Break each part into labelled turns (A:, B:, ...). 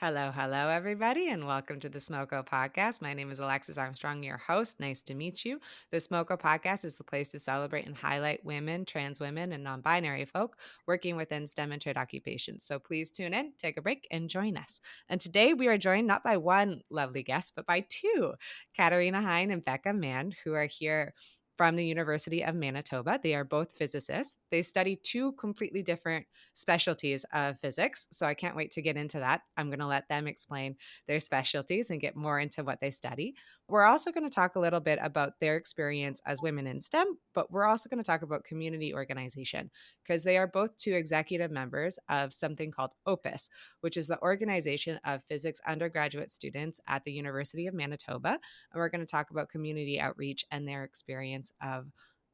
A: Hello, hello, everybody, and welcome to the Smoko podcast. My name is Alexis Armstrong, your host. Nice to meet you. The Smoko podcast is the place to celebrate and highlight women, trans women, and non binary folk working within STEM and trade occupations. So please tune in, take a break, and join us. And today we are joined not by one lovely guest, but by two, Katarina Hein and Becca Mann, who are here from the University of Manitoba. They are both physicists. They study two completely different specialties of physics. So I can't wait to get into that. I'm going to let them explain their specialties and get more into what they study. We're also going to talk a little bit about their experience as women in STEM, but we're also going to talk about community organization because they are both two executive members of something called OPUS, which is the Organization of Physics Undergraduate Students at the University of Manitoba. And we're going to talk about community outreach and their experience of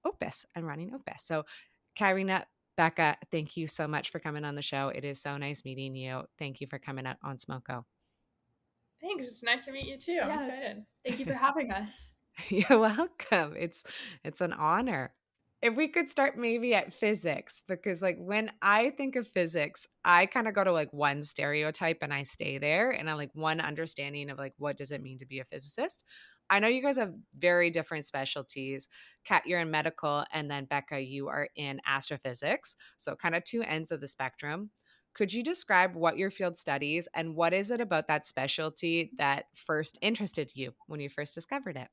A: OPUS and running OPUS. So, Katarina, Becca, thank you so much for coming on the show. It is so nice meeting you. Thank you for coming out on Smoko.
B: Thanks. It's nice to meet you too. I'm excited.
C: Thank you for having us.
A: You're welcome. It's an honor. If we could start maybe at physics, because like when I think of physics, I kind of go to like one stereotype and I stay there and I like one understanding of like what does it mean to be a physicist. I know you guys have very different specialties. Kat, you're in medical, and then Becca, you are in astrophysics. So kind of two ends of the spectrum. Could you describe what your field studies and what is it about that specialty that first interested you when you first discovered it?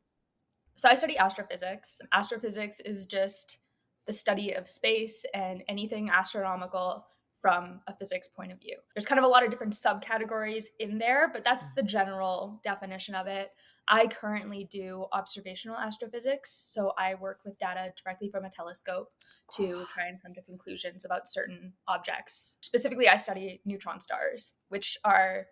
C: So I study astrophysics. Astrophysics is just the study of space and anything astronomical from a physics point of view. There's kind of a lot of different subcategories in there, but that's the general definition of it. I currently do observational astrophysics. So I work with data directly from a telescope to try and come to conclusions about certain objects. Specifically, I study neutron stars, which are,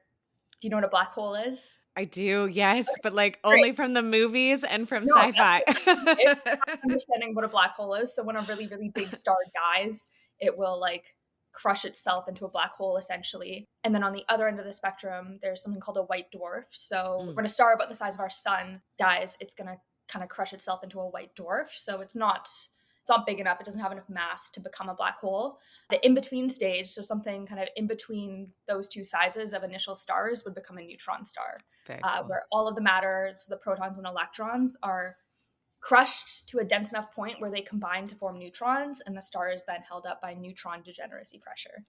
C: do you know what a black hole is?
A: I do, yes,
C: Okay,
A: but like
C: great.
A: only from the movies and from
C: No,
A: sci-fi.
C: it's understanding what a black hole is. So when a really, really big star dies, it will like crush itself into a black hole essentially. And then on the other end of the spectrum, there's something called a white dwarf. So when a star about the size of our sun dies, it's going to kind of crush itself into a white dwarf. So it's not big enough. It doesn't have enough mass to become a black hole. The in-between stage, so something kind of in between those two sizes of initial stars, would become a neutron star,
A: Cool.
C: where all of the matter, so the protons and electrons, are crushed to a dense enough point where they combine to form neutrons, and the star is then held up by neutron degeneracy pressure.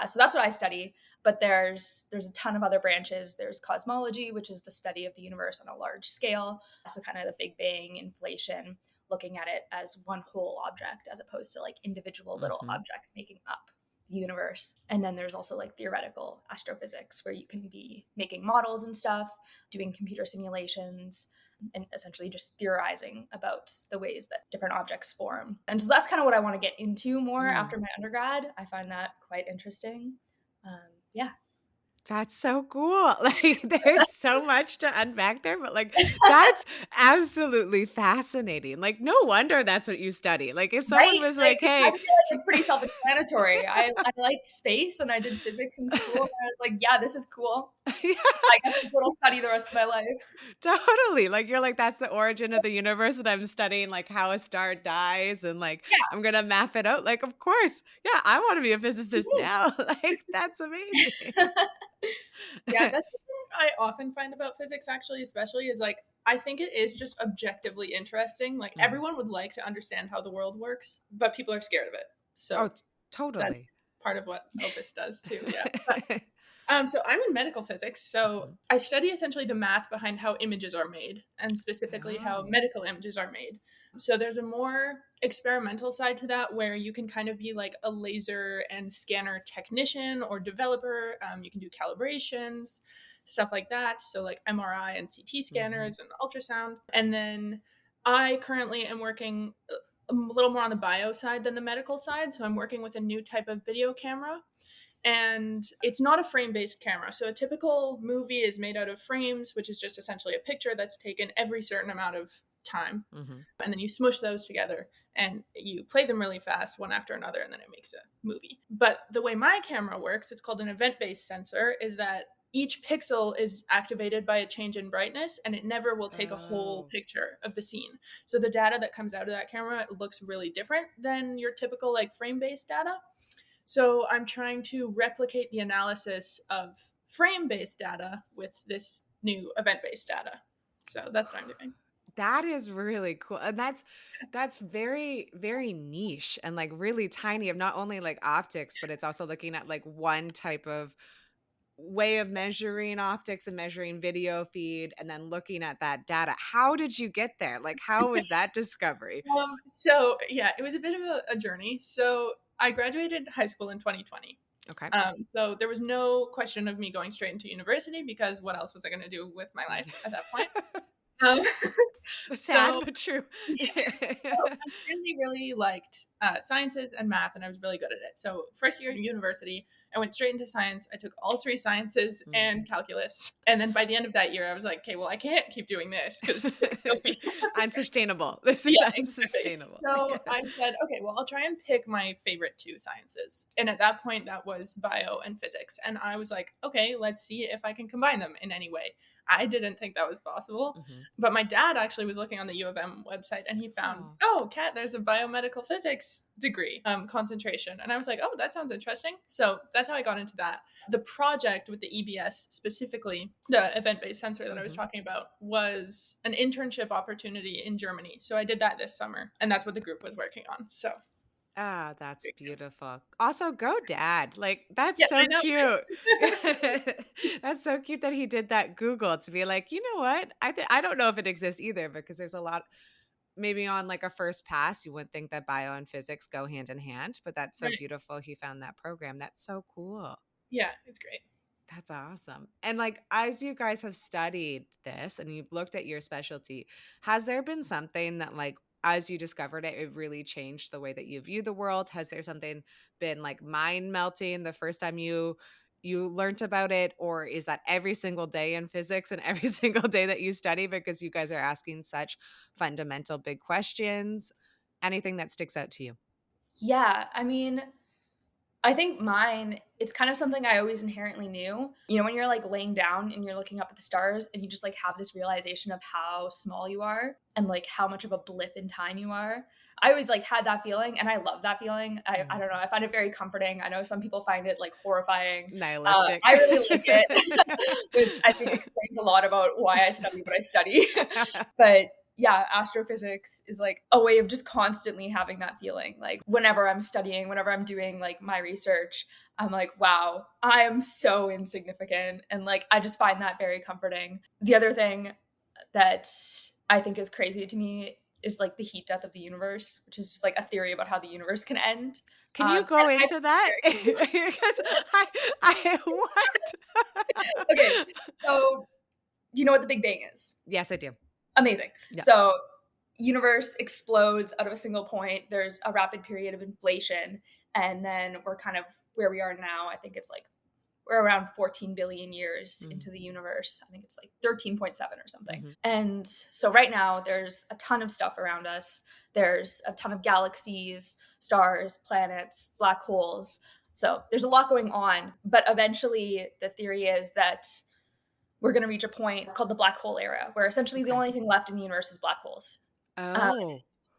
C: So that's what I study, but there's a ton of other branches. There's cosmology, which is the study of the universe on a large scale, so kind of the Big Bang, inflation, looking at it as one whole object as opposed to like individual little objects making up the universe. And then there's also like theoretical astrophysics, where you can be making models and stuff, doing computer simulations, and essentially just theorizing about the ways that different objects form. And so that's kind of what I want to get into more after my undergrad. I find that quite interesting. Yeah.
A: That's so cool. Like there's so much to unpack there, but like that's absolutely fascinating. Like no wonder that's what you study. Like if someone
C: Right?
A: was like,
C: I
A: "Hey,"
C: feel like it's pretty self-explanatory. I liked space and I did physics in school, and I was like, yeah, this is cool.
A: yeah,
C: I guess that's what I'll study the rest of my life.
A: totally. Like you're like that's the origin of the universe and I'm studying like how a star dies and like I'm going to map it out. Like of course. Yeah, I want to be a physicist now. Like that's amazing.
B: Yeah, that's something I often find about physics, actually, especially is like, I think it is just objectively interesting. Like, everyone would like to understand how the world works, but people are scared of it. So
A: Oh, totally.
B: that's part of what Opus does too. Yeah. So I'm in medical physics. So I study essentially the math behind how images are made, and specifically how medical images are made. So there's a more experimental side to that, where you can kind of be like a laser and scanner technician or developer. You can do calibrations, stuff like that. So like MRI and CT scanners and ultrasound. And then I currently am working a little more on the bio side than the medical side. So I'm working with a new type of video camera. And it's not a frame-based camera. So a typical movie is made out of frames, which is just essentially a picture that's taken every certain amount of time. And then you smush those together and you play them really fast, one after another, and then it makes a movie. But the way my camera works, it's called an event-based sensor, is that each pixel is activated by a change in brightness, and it never will take a whole picture of the scene. So the data that comes out of that camera looks really different than your typical like frame-based data. So I'm trying to replicate the analysis of frame-based data with this new event-based data. So that's what I'm doing.
A: That is really cool. And that's very, very niche and like really tiny of not only like optics, but it's also looking at like one type of way of measuring optics and measuring video feed and then looking at that data. How did you get there? Like, how was that discovery?
B: So yeah, it was a bit of a journey. So I graduated high school in 2020.
A: Okay.
B: So there was no question of me going straight into university, because what else was I going to do with my life at that point? Um,
A: Sad
B: so
A: but true.
B: I really, really liked sciences and math, and I was really good at it. So first year of university, I went straight into science. I took all 3 sciences and calculus. And then by the end of that year, I was like, okay, well, I can't keep doing this because it's going to kill me.
A: Unsustainable. This is
B: Yeah, exactly.
A: unsustainable.
B: So I said, okay, well, I'll try and pick my favorite 2 sciences. And at that point, that was bio and physics. And I was like, okay, let's see if I can combine them in any way. I didn't think that was possible. But my dad actually was looking on the U of M website, and he found, Kat, there's a biomedical physics degree concentration. And I was like, oh, that sounds interesting. So that's how I got into that. The project with the EBS, specifically the event-based sensor that I was talking about, was an internship opportunity in Germany. So I did that this summer, and that's what the group was working on. So
A: ah, that's beautiful. Also, go dad. Like, that's
B: yeah,
A: so
B: I know.
A: cute. That's so cute that he did that Google to be like, you know what? I don't know if it exists either, because there's a lot, maybe on like a first pass, you wouldn't think that bio and physics go hand in hand, but that's so
B: Right.
A: beautiful. He found that program. That's so cool.
B: Yeah, it's great.
A: That's awesome. And like, as you guys have studied this and you've looked at your specialty, has there been something that like, as you discovered it, it really changed the way that you view the world? Has there something been like mind melting the first time you learned about it? Or is that every single day in physics and every single day that you study, because you guys are asking such fundamental big questions? Anything that sticks out to you?
C: Yeah, I mean, I think mine, it's kind of something I always inherently knew. You know, when you're like laying down and you're looking up at the stars and you just like have this realization of how small you are and like how much of a blip in time you are. I always like had that feeling, and I love that feeling. I don't know. I find it very comforting. I know some people find it like horrifying.
A: Nihilistic.
C: I really like it, which I think explains a lot about why I study what I study. But yeah, astrophysics is like a way of just constantly having that feeling. Like whenever I'm studying, whenever I'm doing like my research, I'm like, wow, I am so insignificant. And like, I just find that very comforting. The other thing that I think is crazy to me is like the heat death of the universe, which is just like a theory about how the universe can end.
A: Can you go into that? Because I what?
C: Okay, so do you know what the Big Bang is?
A: Yes, I do.
C: Amazing.
A: Yeah.
C: So universe explodes out of a single point. There's a rapid period of inflation, and then we're kind of where we are now. I think it's like we're around 14 billion years into the universe. I think it's like 13.7 or something. And so right now there's a ton of stuff around us. There's a ton of galaxies, stars, planets, black holes. So there's a lot going on, but eventually the theory is that we're going to reach a point called the black hole era, where essentially the only thing left in the universe is black holes.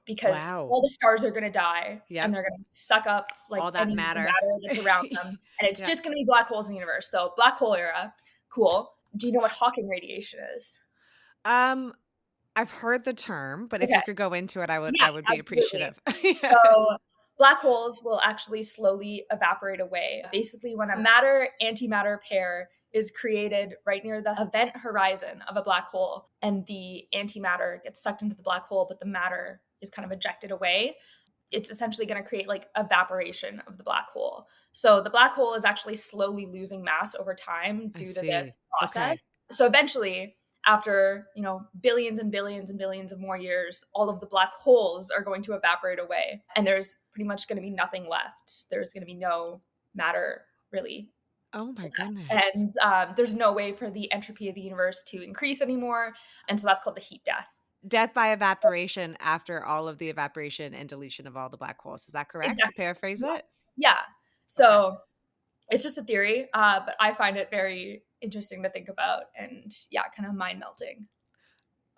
C: Because all the stars are going to die, and they're going to suck up like
A: all that
C: any
A: matter
C: that's around them, and it's just going to be black holes in the universe. So black hole era, cool. Do you know what Hawking radiation is?
A: I've heard the term, but if you could go into it, I would be appreciative.
C: So black holes will actually slowly evaporate away. Basically, when a matter-antimatter pair is created right near the event horizon of a black hole, and the antimatter gets sucked into the black hole, but the matter is kind of ejected away, it's essentially going to create like evaporation of the black hole. So the black hole is actually slowly losing mass over time due to this process. So eventually, after, you know, billions and billions and billions of more years, all of the black holes are going to evaporate away, and there's pretty much going to be nothing left. There's going to be no matter really.
A: Oh my goodness.
C: And there's no way for the entropy of the universe to increase anymore. And so that's called the heat death.
A: Death by evaporation after all of the evaporation and deletion of all the black holes. Is that correct?
C: Exactly.
A: To paraphrase it?
C: Yeah. So it's just a theory, but I find it very interesting to think about, and kind of mind melting.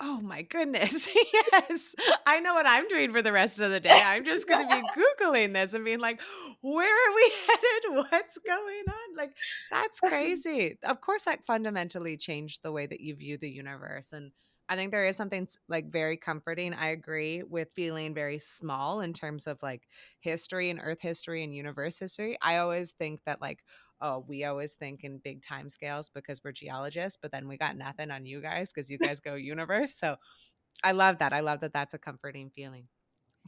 A: Oh my goodness. Yes. I know what I'm doing for the rest of the day. I'm just going to be Googling this and being like, where are we headed? What's going on? Like, that's crazy. Of course, that fundamentally changed the way that you view the universe. And I think there is something like very comforting. I agree with feeling very small in terms of like history and earth history and universe history. I always think that like, oh, we always think in big time scales because we're geologists, but then we got nothing on you guys because you guys go universe. So I love that. I love that that's a comforting feeling.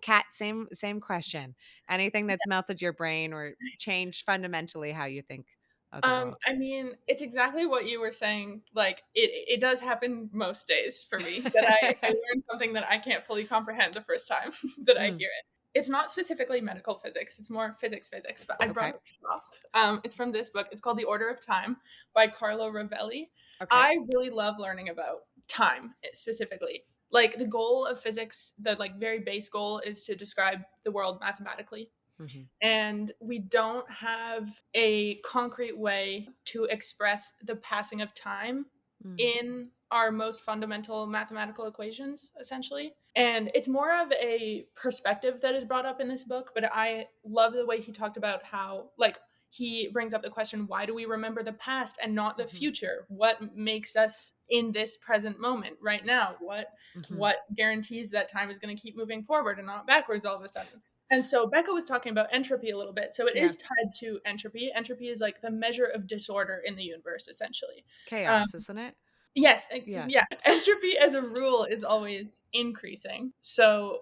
A: Kat, same question. Anything that's melted your brain or changed fundamentally how you think of the world?
B: I mean, it's exactly what you were saying. Like it does happen most days for me that I learn something that I can't fully comprehend the first time that I
A: Mm,
B: hear it. It's not specifically medical physics, it's more physics, but I brought
A: okay.
B: it up. It's from this book. It's called The Order of Time by Carlo Rovelli.
A: Okay.
B: I really love learning about time specifically. Like the goal of physics, the like very base goal is to describe the world mathematically,
A: Hmm.
B: and we don't have a concrete way to express the passing of time
A: Mm,
B: in our most fundamental mathematical equations, essentially. And it's more of a perspective that is brought up in this book, but I love the way he talked about how, like, he brings up the question, why do we remember the past and not the
A: hmm.
B: future? What makes us in this present moment right now?
A: Hmm.
B: What guarantees that time is going to keep moving forward and not backwards all of a sudden? And so Becca was talking about entropy a little bit. So it
A: Yeah.
B: is tied to entropy. Entropy is like the measure of disorder in the universe, essentially. Um,
A: Chaos, isn't it?
B: yes,
A: Yeah.
B: yeah. Entropy as a rule is always increasing. So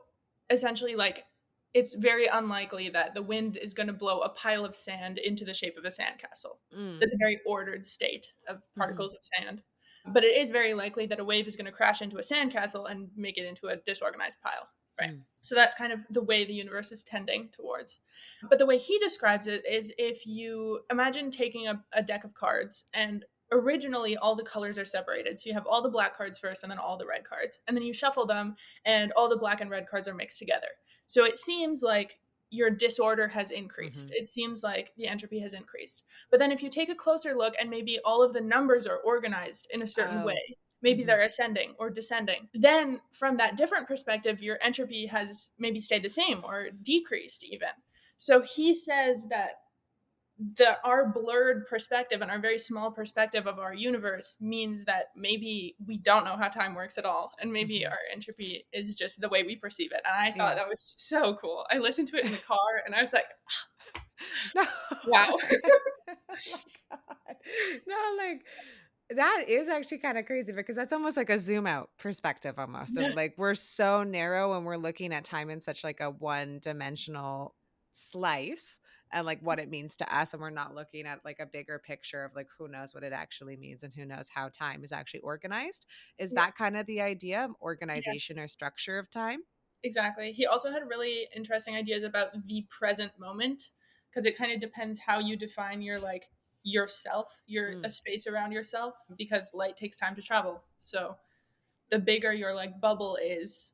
B: essentially, like, it's very unlikely that the wind is going to blow a pile of sand into the shape of a sandcastle.
A: Mm,
B: That's a very ordered state of
A: hmm.
B: particles of sand. But it is very likely that a wave is going to crash into a sandcastle and make it into a disorganized pile. Right.
A: Mm,
B: So that's kind of the way the universe is tending towards. But the way he describes it is if you imagine taking a deck of cards, and originally all the colors are separated. So you have all the black cards first and then all the red cards. And then you shuffle them and all the black and red cards are mixed together. So it seems like your disorder has increased.
A: hmm.
B: It seems like the entropy has increased. But then if you take a closer look and maybe all of the numbers are organized in a certain
A: Oh.
B: way, maybe
A: Hmm.
B: they're ascending or descending, then from that different perspective, your entropy has maybe stayed the same or decreased even. So he says that our blurred perspective and our very small perspective of our universe means that maybe we don't know how time works at all, and maybe
A: Hmm.
B: our entropy is just the way we perceive it. And I thought
A: Yeah.
B: that was so cool. I listened to it in the car and I was like,
A: No.
B: wow.
A: Oh my God. No, like that is actually kind of crazy because that's almost like a zoom out perspective almost of
B: Yeah,
A: like we're so narrow and we're looking at time in such like a one dimensional slice and like what it means to us, and we're not looking at like a bigger picture of like who knows what it actually means and who knows how time is actually organized. Is
B: yeah,
A: that kind of the idea of
B: yeah,
A: organization or structure of time?
B: exactly. He also had really interesting ideas about the present moment, because it kind of depends how you define your like yourself, your the
A: Mm.
B: space around yourself, because light takes time to travel. So the bigger your like bubble is,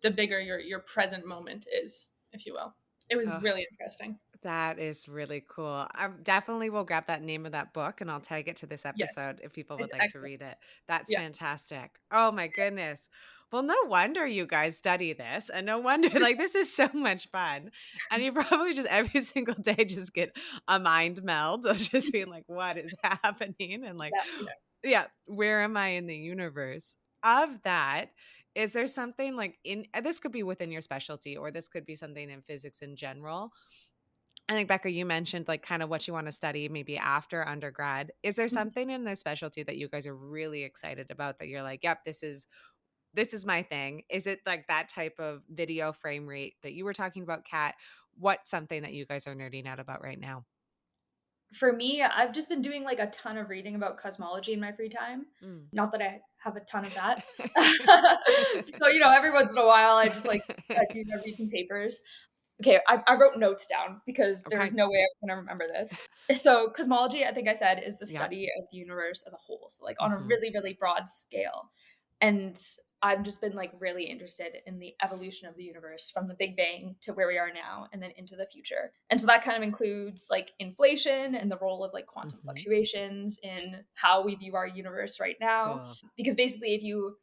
B: the bigger your present moment is, if you will. It was
A: Oh,
B: really interesting.
A: that is really cool. I definitely will grab that name of that book and I'll tag it to this
B: Yes,
A: episode if people would
B: it's
A: like to
B: excellent.
A: read it. That's
B: Yeah.
A: fantastic. Oh my goodness. Well, no wonder you guys study this, and no wonder like this is so much fun. And you probably just every single day just get a mind meld of just being like, what is happening? And like,
B: Yeah. Yeah.
A: yeah, where am I in the universe? Of that, is there something like in this could be within your specialty or this could be something in physics in general. I think Becca, you mentioned like kind of what you want to study maybe after undergrad. Is there
B: Mhm.
A: something in the specialty that you guys are really excited about that you're like, yep, this is my thing? Is it like that type of video frame rate that you were talking about, Kat? What's something that you guys are nerding out about right now?
C: For me, I've just been doing like a ton of reading about cosmology in my free time.
A: Mm.
C: Not that I have a ton of that. So, every once in a while I just like I read some papers. Okay, I wrote notes down because there's
A: Okay.
C: no way I'm gonna remember this. So cosmology, I think I said, is the
A: Yep.
C: study of the universe as a whole. So like on a
A: Hmm.
C: really, really broad scale. And I've just been like really interested in the evolution of the universe from the Big Bang to where we are now and then into the future. And so that kind of includes like inflation and the role of like quantum
A: Hmm.
C: fluctuations in how we view our universe right now.
A: Cool.
C: Because basically if you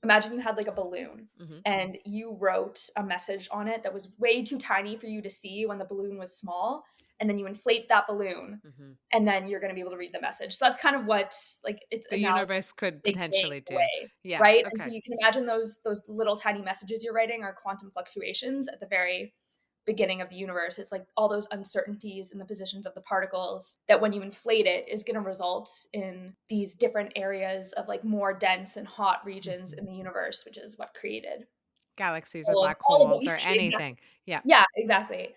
C: imagine you had like a balloon
A: Mm-hmm.
C: and you wrote a message on it that was way too tiny for you to see when the balloon was small. And then you inflate that balloon
A: Mm-hmm.
C: and then you're going to be able to read the message. So that's kind of what, like, it's
A: The universe
C: analogous to
A: could
C: Big Bang
A: potentially
C: in a
A: do.
C: way,
A: Yeah.
C: right? And so
A: Okay.
C: you can imagine those little tiny messages you're writing are quantum fluctuations at the very beginning of the universe. It's like all those uncertainties in the positions of the particles that when you inflate it is going to result in these different areas of like more dense and hot regions
A: Mm-hmm.
C: in the universe, which is what created
A: Galaxies or
C: all
A: black
C: of what we
A: holes or
C: see. Exactly.
A: anything. Yeah.
C: Yeah, exactly.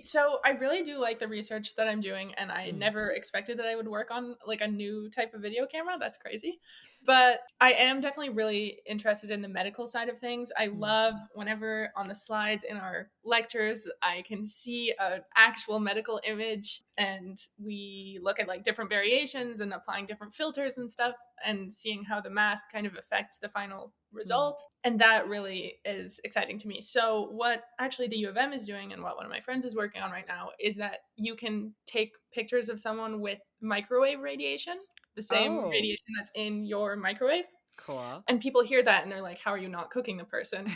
B: So I really do like the research that I'm doing, and I
A: Mm.
B: never expected that I would work on like a new type of video camera. That's crazy. But I am definitely really interested in the medical side of things. I
A: Mm.
B: love whenever on the slides in our lectures I can see an actual medical image, and we look at like different variations and applying different filters and stuff, and seeing how the math kind of affects the final
A: Mm.
B: result. And that really is exciting to me. So what actually the U of M is doing, and what one of my friends is working on right now, is that you can take pictures of someone with microwave radiation, the same
A: Oh,
B: radiation that's in your microwave.
A: cool.
B: And people hear that and they're like, how are you not cooking the person?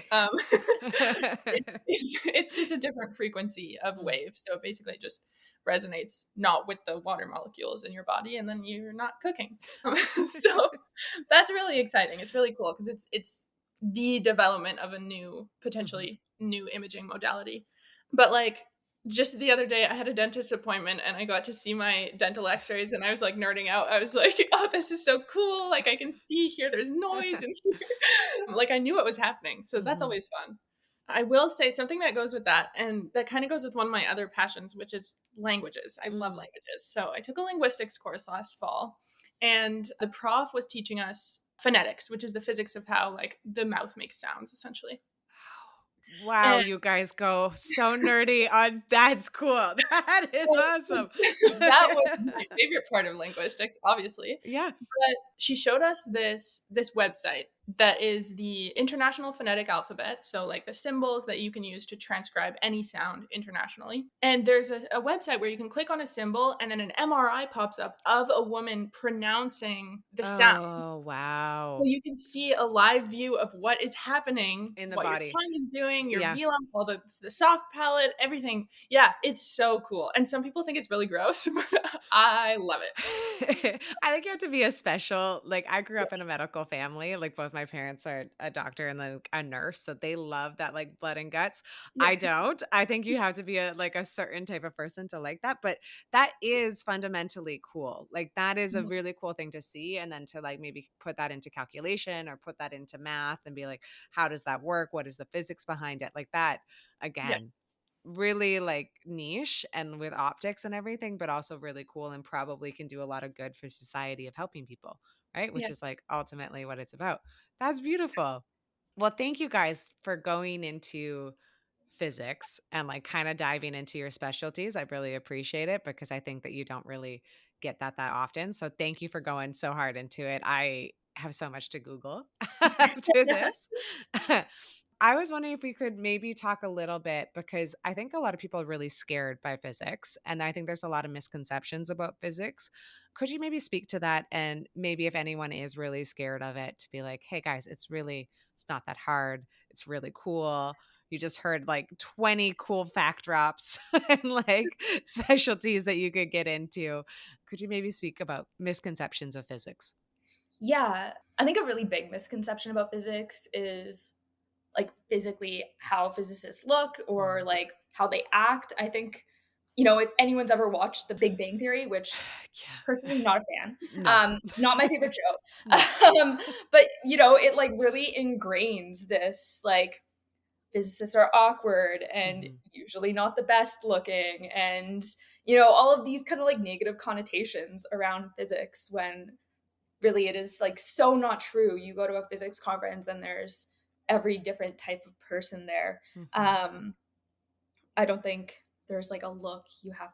B: It's just a different frequency of
A: Mm.
B: waves, so it basically just resonates not with the water molecules in your body, and then you're not cooking. So that's really exciting. It's really cool because it's the development of a new,
A: Mhm.
B: potentially new imaging modality. But like just the other day, I had a dentist appointment and I got to see my dental x-rays, and I was like nerding out. I was like, oh, this is so cool. Like I can see here, there's noise in here. Like I knew what was happening. So that's
A: Mhm.
B: always fun. I will say something that goes with that, and that kind of goes with one of my other passions, which is languages. I love
A: Mm.
B: languages. So I took a linguistics course last fall, and the prof was teaching us phonetics, which is the physics of how like the mouth makes sounds essentially.
A: Wow,
B: And
A: you guys go so nerdy on that's cool. That is
B: well,
A: awesome.
B: that was my favorite part of linguistics, obviously.
A: Yeah.
B: But she showed us this website that is the International Phonetic Alphabet, so like the symbols that you can use to transcribe any sound internationally. And there's a website where you can click on a symbol and then an MRI pops up of a woman pronouncing the sound.
A: Oh,
B: So
A: wow.
B: you can see a live view of what is happening,
A: In the
B: what your
A: body.
B: tongue is doing, your
A: Yeah.
B: velum, all the soft palate, everything. Yeah, it's so cool. And some people think it's really gross, but I love it.
A: I think you have to be a special like, I grew up in a
B: Yes.
A: medical family, like, both my parents are a doctor and, like, a nurse, so they love that, like, blood and guts. I
B: Yes.
A: don't. I think you have to be a certain type of person to like that, but that is fundamentally cool. Like, that is a
B: Mhm.
A: really cool thing to see, and then to, like, maybe put that into calculation or put that into math and be like, "How does that work? What is the physics behind it?" Like, that,
B: Yeah.
A: again, really like niche and with optics and everything, but also really cool and probably can do a lot of good for society of helping people, right? Which
B: Yeah.
A: is like ultimately what it's about. That's beautiful. Well, thank you guys for going into physics and like kind of diving into your specialties. I really appreciate it because I think that you don't really get that often. So thank you for going so hard into it. I have so much to Google after this. I was wondering if we could maybe talk a little bit because I think a lot of people are really scared by physics. And I think there's a lot of misconceptions about physics. Could you maybe speak to that? And maybe if anyone is really scared of it, to be like, hey guys, it's not that hard. It's really cool. You just heard like 20 cool fact drops and like specialties that you could get into. Could you maybe speak about misconceptions of physics?
C: Yeah. I think a really big misconception about physics is like physically how physicists look or
A: Mm.
C: like how they act. I think, if anyone's ever watched The Big Bang Theory, which
A: Yeah.
C: personally not a fan,
A: No,
C: not my favorite
A: no.
C: show, but it like really ingrains this like physicists are awkward and
A: Mhm.
C: usually not the best looking and all of these kind of like negative connotations around physics when really it is like so not true. You go to a physics conference and there's every different type of person there.
A: Mhm.
C: um I don't think there's like a look you have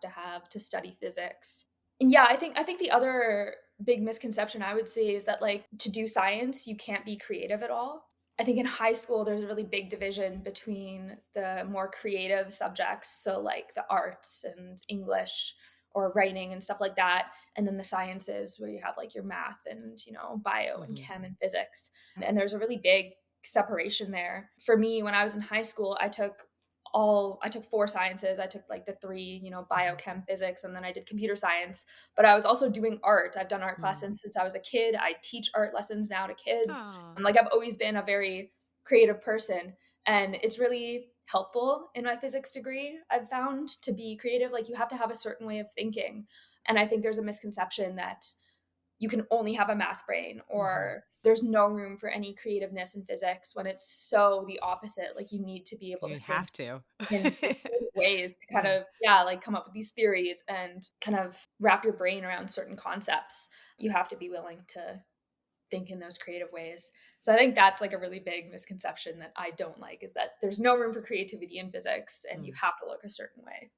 C: to study physics. And yeah, I think the other big misconception I would say is that like to do science you can't be creative at all. I think in high school there's a really big division between the more creative subjects, so like the arts and English or writing and stuff like that. And then the sciences where you have like your math and, bio and chem and physics. And there's a really big separation there. For me, when I was in high school, I took 4 sciences. I took like the 3, biochem, physics, and then I did computer science. But I was also doing art. I've done art classes since I was a kid. I teach art lessons now to kids.
A: Oh.
C: And like I've always been a very creative person. And it's really helpful in my physics degree, I've found, to be creative. Like you have to have a certain way of thinking. And I think there's a misconception that you can only have a math brain, or there's no room for any creativeness in physics, when it's so the opposite. Like you need to be able to
A: You
C: think
A: have to.
C: in these creative ways to kind
A: Yeah.
C: of, like come up with these theories and kind of wrap your brain around certain concepts. You have to be willing to think in those creative ways. So I think that's like a really big misconception that I don't like, is that there's no room for creativity in physics and you have to look a certain way.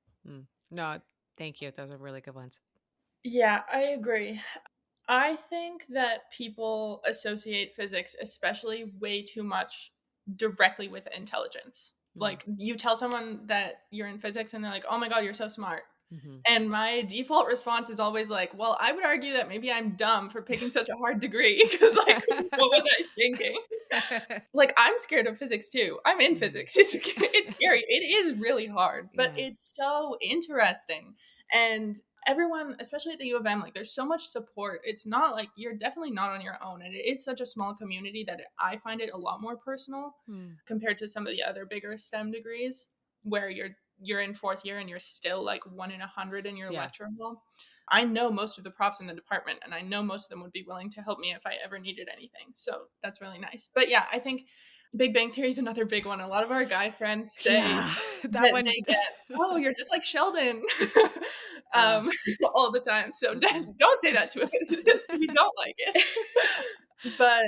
A: No, thank you. Those are really good ones.
B: Yeah, I agree. I think that people associate physics, especially, way too much directly with intelligence. Like, you tell someone that you're in physics and they're like, oh my God, you're so smart. And my default response is always like, well, I would argue that maybe I'm dumb for picking such a hard degree, because, like, what was I thinking? Like, I'm scared of physics too. I'm in physics. It's scary. It is really hard, but it's so interesting. And everyone, especially at the U of M, like there's so much support. It's not like, you're definitely not on your own. And it is such a small community that I find it a lot more personal compared to some of the other bigger STEM degrees, where you're in 4th year and you're still like 1 in 100 in your lecture hall. I know most of the profs in the department, and I know most of them would be willing to help me if I ever needed anything. So that's really nice. But yeah, I think Big Bang Theory is another big one. A lot of our guy friends say that
A: one.
B: they get, oh, you're just like Sheldon, all the time. So don't say that to a physicist. We don't like it. But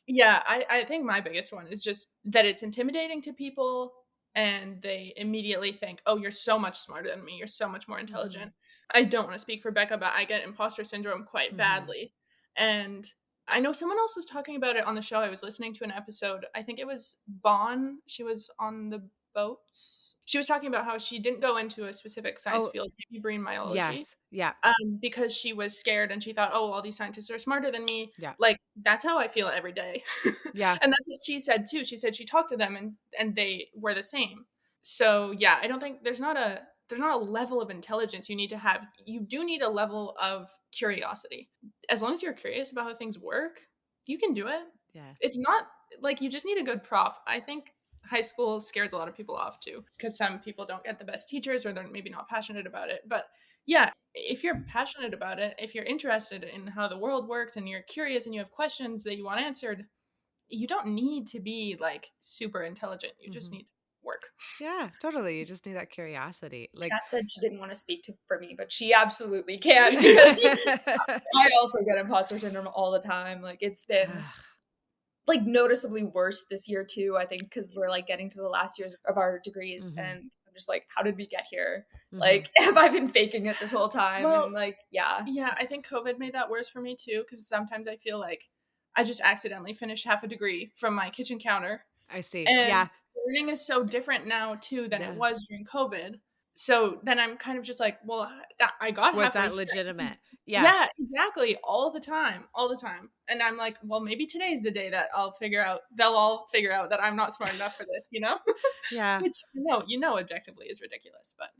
B: yeah, I think my biggest one is just that it's intimidating to people, and they immediately think, oh, you're so much smarter than me. You're so much more intelligent. I don't want to speak for Becca, but I get imposter syndrome quite badly. And I know someone else was talking about it on the show. I was listening to an episode. I think it was Bon. She was on the boats. She was talking about how she didn't go into a specific science field, maybe marine biology.
A: Yes. Yeah.
B: Because she was scared and she thought, oh, all these scientists are smarter than me.
A: Yeah.
B: Like, that's how I feel every day.
A: Yeah.
B: And that's what she said too. She said she talked to them and they were the same. So yeah, I don't think there's not a level of intelligence you need to have. You do need a level of curiosity. As long as you're curious about how things work, you can do it.
A: Yeah.
B: It's not like you just need a good prof. I think high school scares a lot of people off too, because some people don't get the best teachers, or they're maybe not passionate about it. But yeah, if you're passionate about it, if you're interested in how the world works and you're curious and you have questions that you want answered, you don't need to be like super intelligent. You just need to work.
A: Yeah, totally. You just need that curiosity. Like,
C: Kat said she didn't want to speak for me, but she absolutely can. I also get imposter syndrome all the time. Like it's been like noticeably worse this year too, I think, because we're like getting to the last years of our degrees, and I'm just like, how did we get here? Like, have I been faking it this whole time?
B: Well,
C: and like, yeah,
B: I think COVID made that worse for me too, because sometimes I feel like I just accidentally finished half a degree from my kitchen counter.
A: I see.
B: And learning is so different now too than it was during COVID. So then I'm kind of just like, well, I got
A: Was
B: halfway
A: that
B: here.
A: legitimate?
B: Yeah, exactly. All the time. And I'm like, well, maybe today's the day that they'll all figure out that I'm not smart enough for this,
A: Yeah.
B: Which, objectively is ridiculous, but.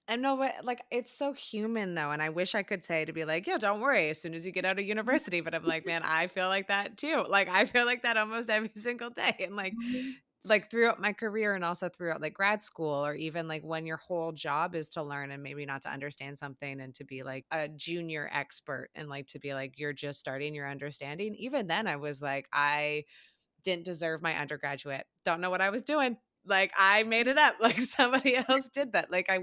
A: I know, but like, it's so human though. And I wish I could say to be like, yeah, don't worry as soon as you get out of university. But I'm like, man, I feel like that too. Like, I feel like that almost every single day. And like throughout my career, and also throughout like grad school, or even like when your whole job is to learn and maybe not to understand something, and to be like a junior expert, and like to be like, you're just starting your understanding. Even then I was like, I didn't deserve my undergraduate. Don't know what I was doing. Like I made it up. Like somebody else did that. Like I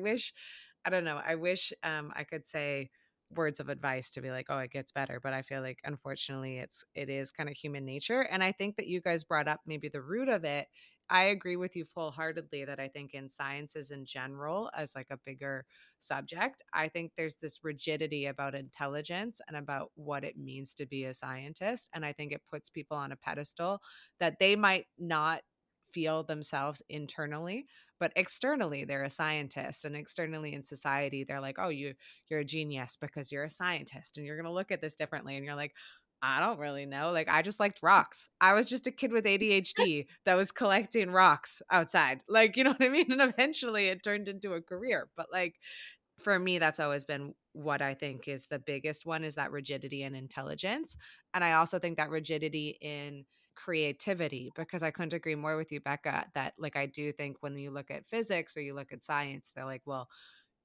A: don't know. I wish I could say words of advice to be like, oh, it gets better. But I feel like unfortunately it is kind of human nature. And I think that you guys brought up maybe the root of it. I agree with you full-heartedly that I think in sciences in general, as like a bigger subject, I think there's this rigidity about intelligence and about what it means to be a scientist. And I think it puts people on a pedestal that they might not feel themselves internally, but externally they're a scientist, and externally in society they're like, oh, you're a genius because you're a scientist and you're going to look at this differently. And you're like, I don't really know. Like, I just liked rocks. I was just a kid with ADHD that was collecting rocks outside. Like, you know what I mean? And eventually it turned into a career. But like, for me, that's always been what I think is the biggest one, is that rigidity and intelligence. And I also think that rigidity in creativity, because I couldn't agree more with you, Becca, that like I do think when you look at physics or you look at science, they're like, well,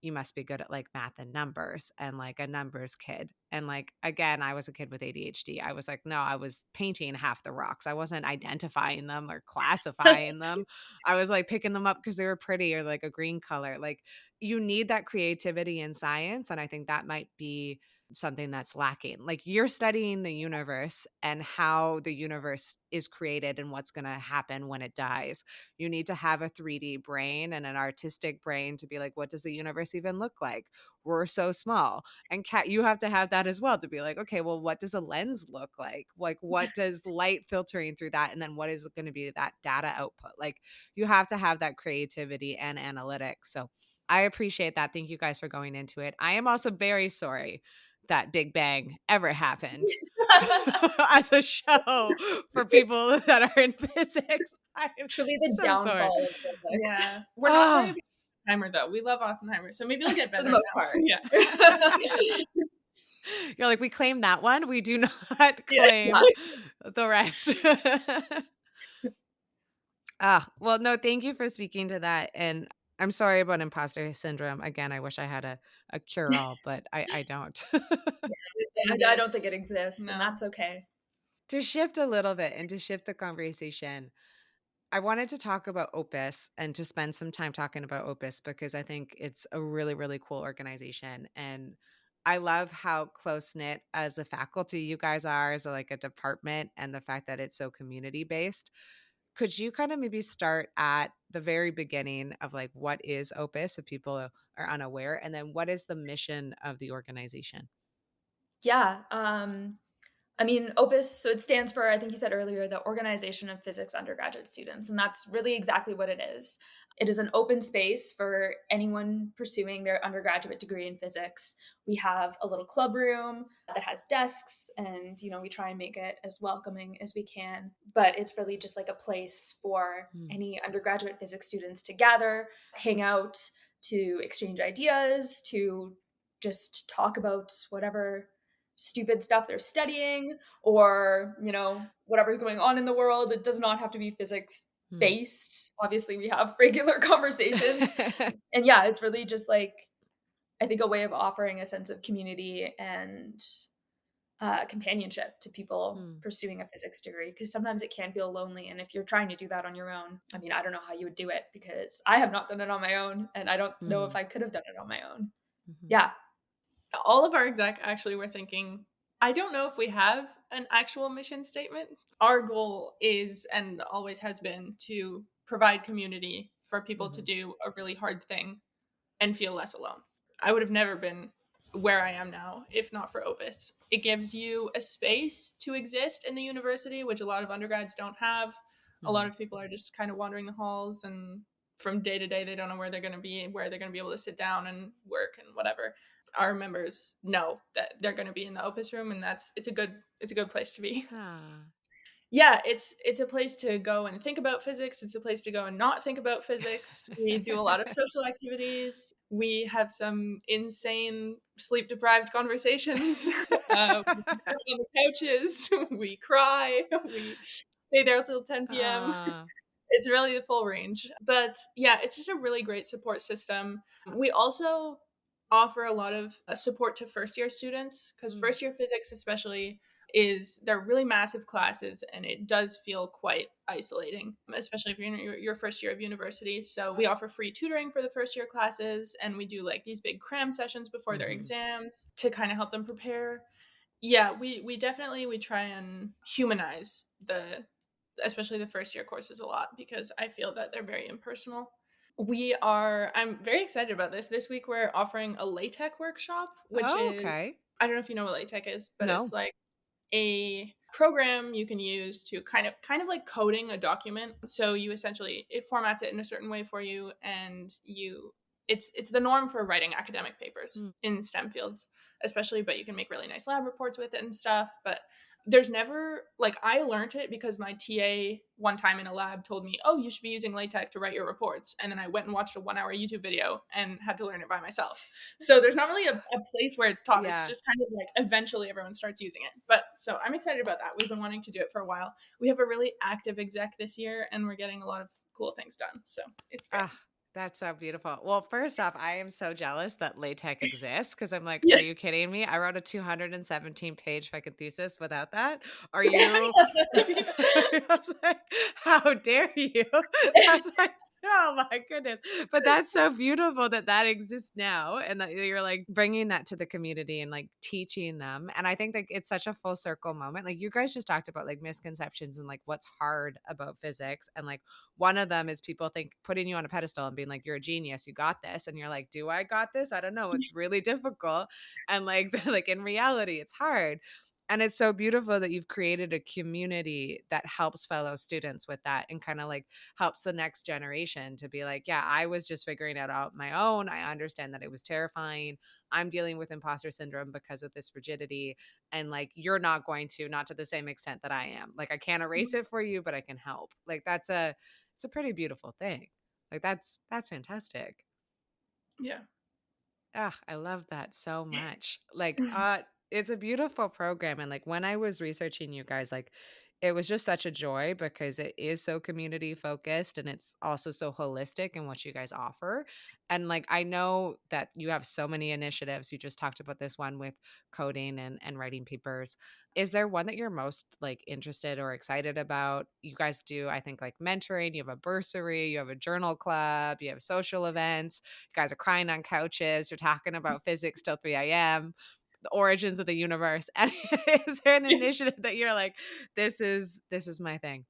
A: you must be good at like math and numbers and like a numbers kid. And like, again, I was a kid with ADHD. I was like, no, I was painting half the rocks. I wasn't identifying them or classifying them. I was like picking them up because they were pretty or like a green color. Like, you need that creativity in science. And I think that might be something that's lacking. Like, you're studying the universe and how the universe is created and what's going to happen when it dies. You need to have a 3D brain and an artistic brain to be like, what does the universe even look like? We're so small. And you have to have that as well, to be like, okay, well, what does a lens look like? Like, what does light filtering through that? And then what is going to be that data output? Like, you have to have that creativity and analytics. So I appreciate that. Thank you guys for going into it. I am also very sorry that Big Bang ever happened as a show for people that are in physics. I'm
C: Truly the
A: so sorry.
C: downfall of physics.
B: Yeah. We're not sorry about Oppenheimer, though. We love Oppenheimer, so maybe it'll get better
C: For the most
B: now.
C: part.
B: Yeah.
A: You're like, we claim that one. We do not
B: Yeah.
A: claim the rest. Well, no, thank you for speaking to that. And I'm sorry about imposter syndrome. Again, I wish I had a cure all, but I don't.
C: I don't think it exists, and
B: No.
C: that's okay.
A: To shift a little bit and to shift the conversation, I wanted to talk about OPUS and to spend some time talking about OPUS because I think it's a really, really cool organization. And I love how close knit as a faculty you guys are, as like a department, and the fact that it's so community based. Could you kind of maybe start at the very beginning of like, what is OPUS if people are unaware? And then what is the mission of the organization?
C: Yeah. I mean, OPUS, so it stands for, I think you said earlier, the Organization of Physics Undergraduate Students. And that's really exactly what it is. It is an open space for anyone pursuing their undergraduate degree in physics. We have a little club room that has desks, and, we try and make it as welcoming as we can. But it's really just like a place for any undergraduate physics students to gather, hang out, to exchange ideas, to just talk about whatever stupid stuff they're studying, or whatever's going on in the world. It does not have to be physics based. Obviously we have regular conversations. And yeah, it's really just like, I think, a way of offering a sense of community and companionship to people pursuing a physics degree, because sometimes it can feel lonely. And if you're trying to do that on your own, I mean, I don't know how you would do it, because I have not done it on my own, and I don't know if I could have done it on my own. Yeah.
B: All of our exec actually were thinking, I don't know if we have an actual mission statement. Our goal is, and always has been, to provide community for people to do a really hard thing and feel less alone. I would have never been where I am now if not for OPUS. It gives you a space to exist in the university, which a lot of undergrads don't have. A lot of people are just kind of wandering the halls, and from day to day, they don't know where they're going to be, where they're going to be able to sit down and work and whatever. Our members know that they're going to be in the OPUS room, and it's a good place to be. Yeah, it's a place to go and think about physics. It's a place to go and not think about physics. We do a lot of social activities. We have some insane sleep-deprived conversations. We sit on the couches. We cry. We stay there till 10 p.m. It's really the full range. But yeah, it's just a really great support system. We also offer a lot of support to first-year students, because first-year physics especially they're really massive classes, and it does feel quite isolating, especially if you're in your first year of university. So we offer free tutoring for the first year classes, and we do like these big cram sessions before their exams to kind of help them prepare. Yeah, we definitely try and humanize especially the first year courses a lot, because I feel that they're very impersonal. I'm very excited about this week we're offering a LaTeX workshop, which is, I don't know if you know what LaTeX is, but it's like a program you can use to kind of like coding a document. So you essentially, it formats it in a certain way for you, and it's the norm for writing academic papers in STEM fields, especially, but you can make really nice lab reports with it and stuff. But there's never, like, I learned it because my TA one time in a lab told me, oh, you should be using LaTeX to write your reports. And then I went and watched a 1-hour YouTube video and had to learn it by myself. So there's not really a place where it's taught. It's just kind of like eventually everyone starts using it. But so I'm excited about that. We've been wanting to do it for a while. We have a really active exec this year, and we're getting a lot of cool things done. So it's great.
A: That's so beautiful. Well, first off, I am so jealous that LaTeX exists, because I'm like,
B: Yes.
A: are you kidding me? I wrote a 217-page fucking thesis without that. Are you? I was like, how dare you? I was like, oh my goodness. But that's so beautiful that that exists now, and that you're like bringing that to the community and like teaching them. And I think like it's such a full circle moment. Like you guys just talked about like misconceptions and like what's hard about physics. And like one of them is people think putting you on a pedestal and being like, you're a genius, you got this. And you're like, do I got this? I don't know. It's really difficult. And like, like in reality, it's hard. And it's so beautiful that you've created a community that helps fellow students with that and kind of like helps the next generation to be like, yeah, I was just figuring it out my own. I understand that it was terrifying. I'm dealing with imposter syndrome because of this rigidity. And like, you're not going to, not to the same extent that I am. Like, I can't erase it for you, but I can help. Like, it's a pretty beautiful thing. Like, that's fantastic.
B: Yeah.
A: I love that so much. Like, it's a beautiful program. And like when I was researching you guys, like it was just such a joy because it is so community focused and it's also so holistic in what you guys offer. And like I know that you have so many initiatives. You just talked about this one with coding and writing papers. Is there one that you're most like interested or excited about? You guys do, I think, like mentoring, you have a bursary, you have a journal club, you have social events, you guys are crying on couches, you're talking about physics till 3 a.m., the origins of the universe. And is there an initiative that you're like, this is my thing?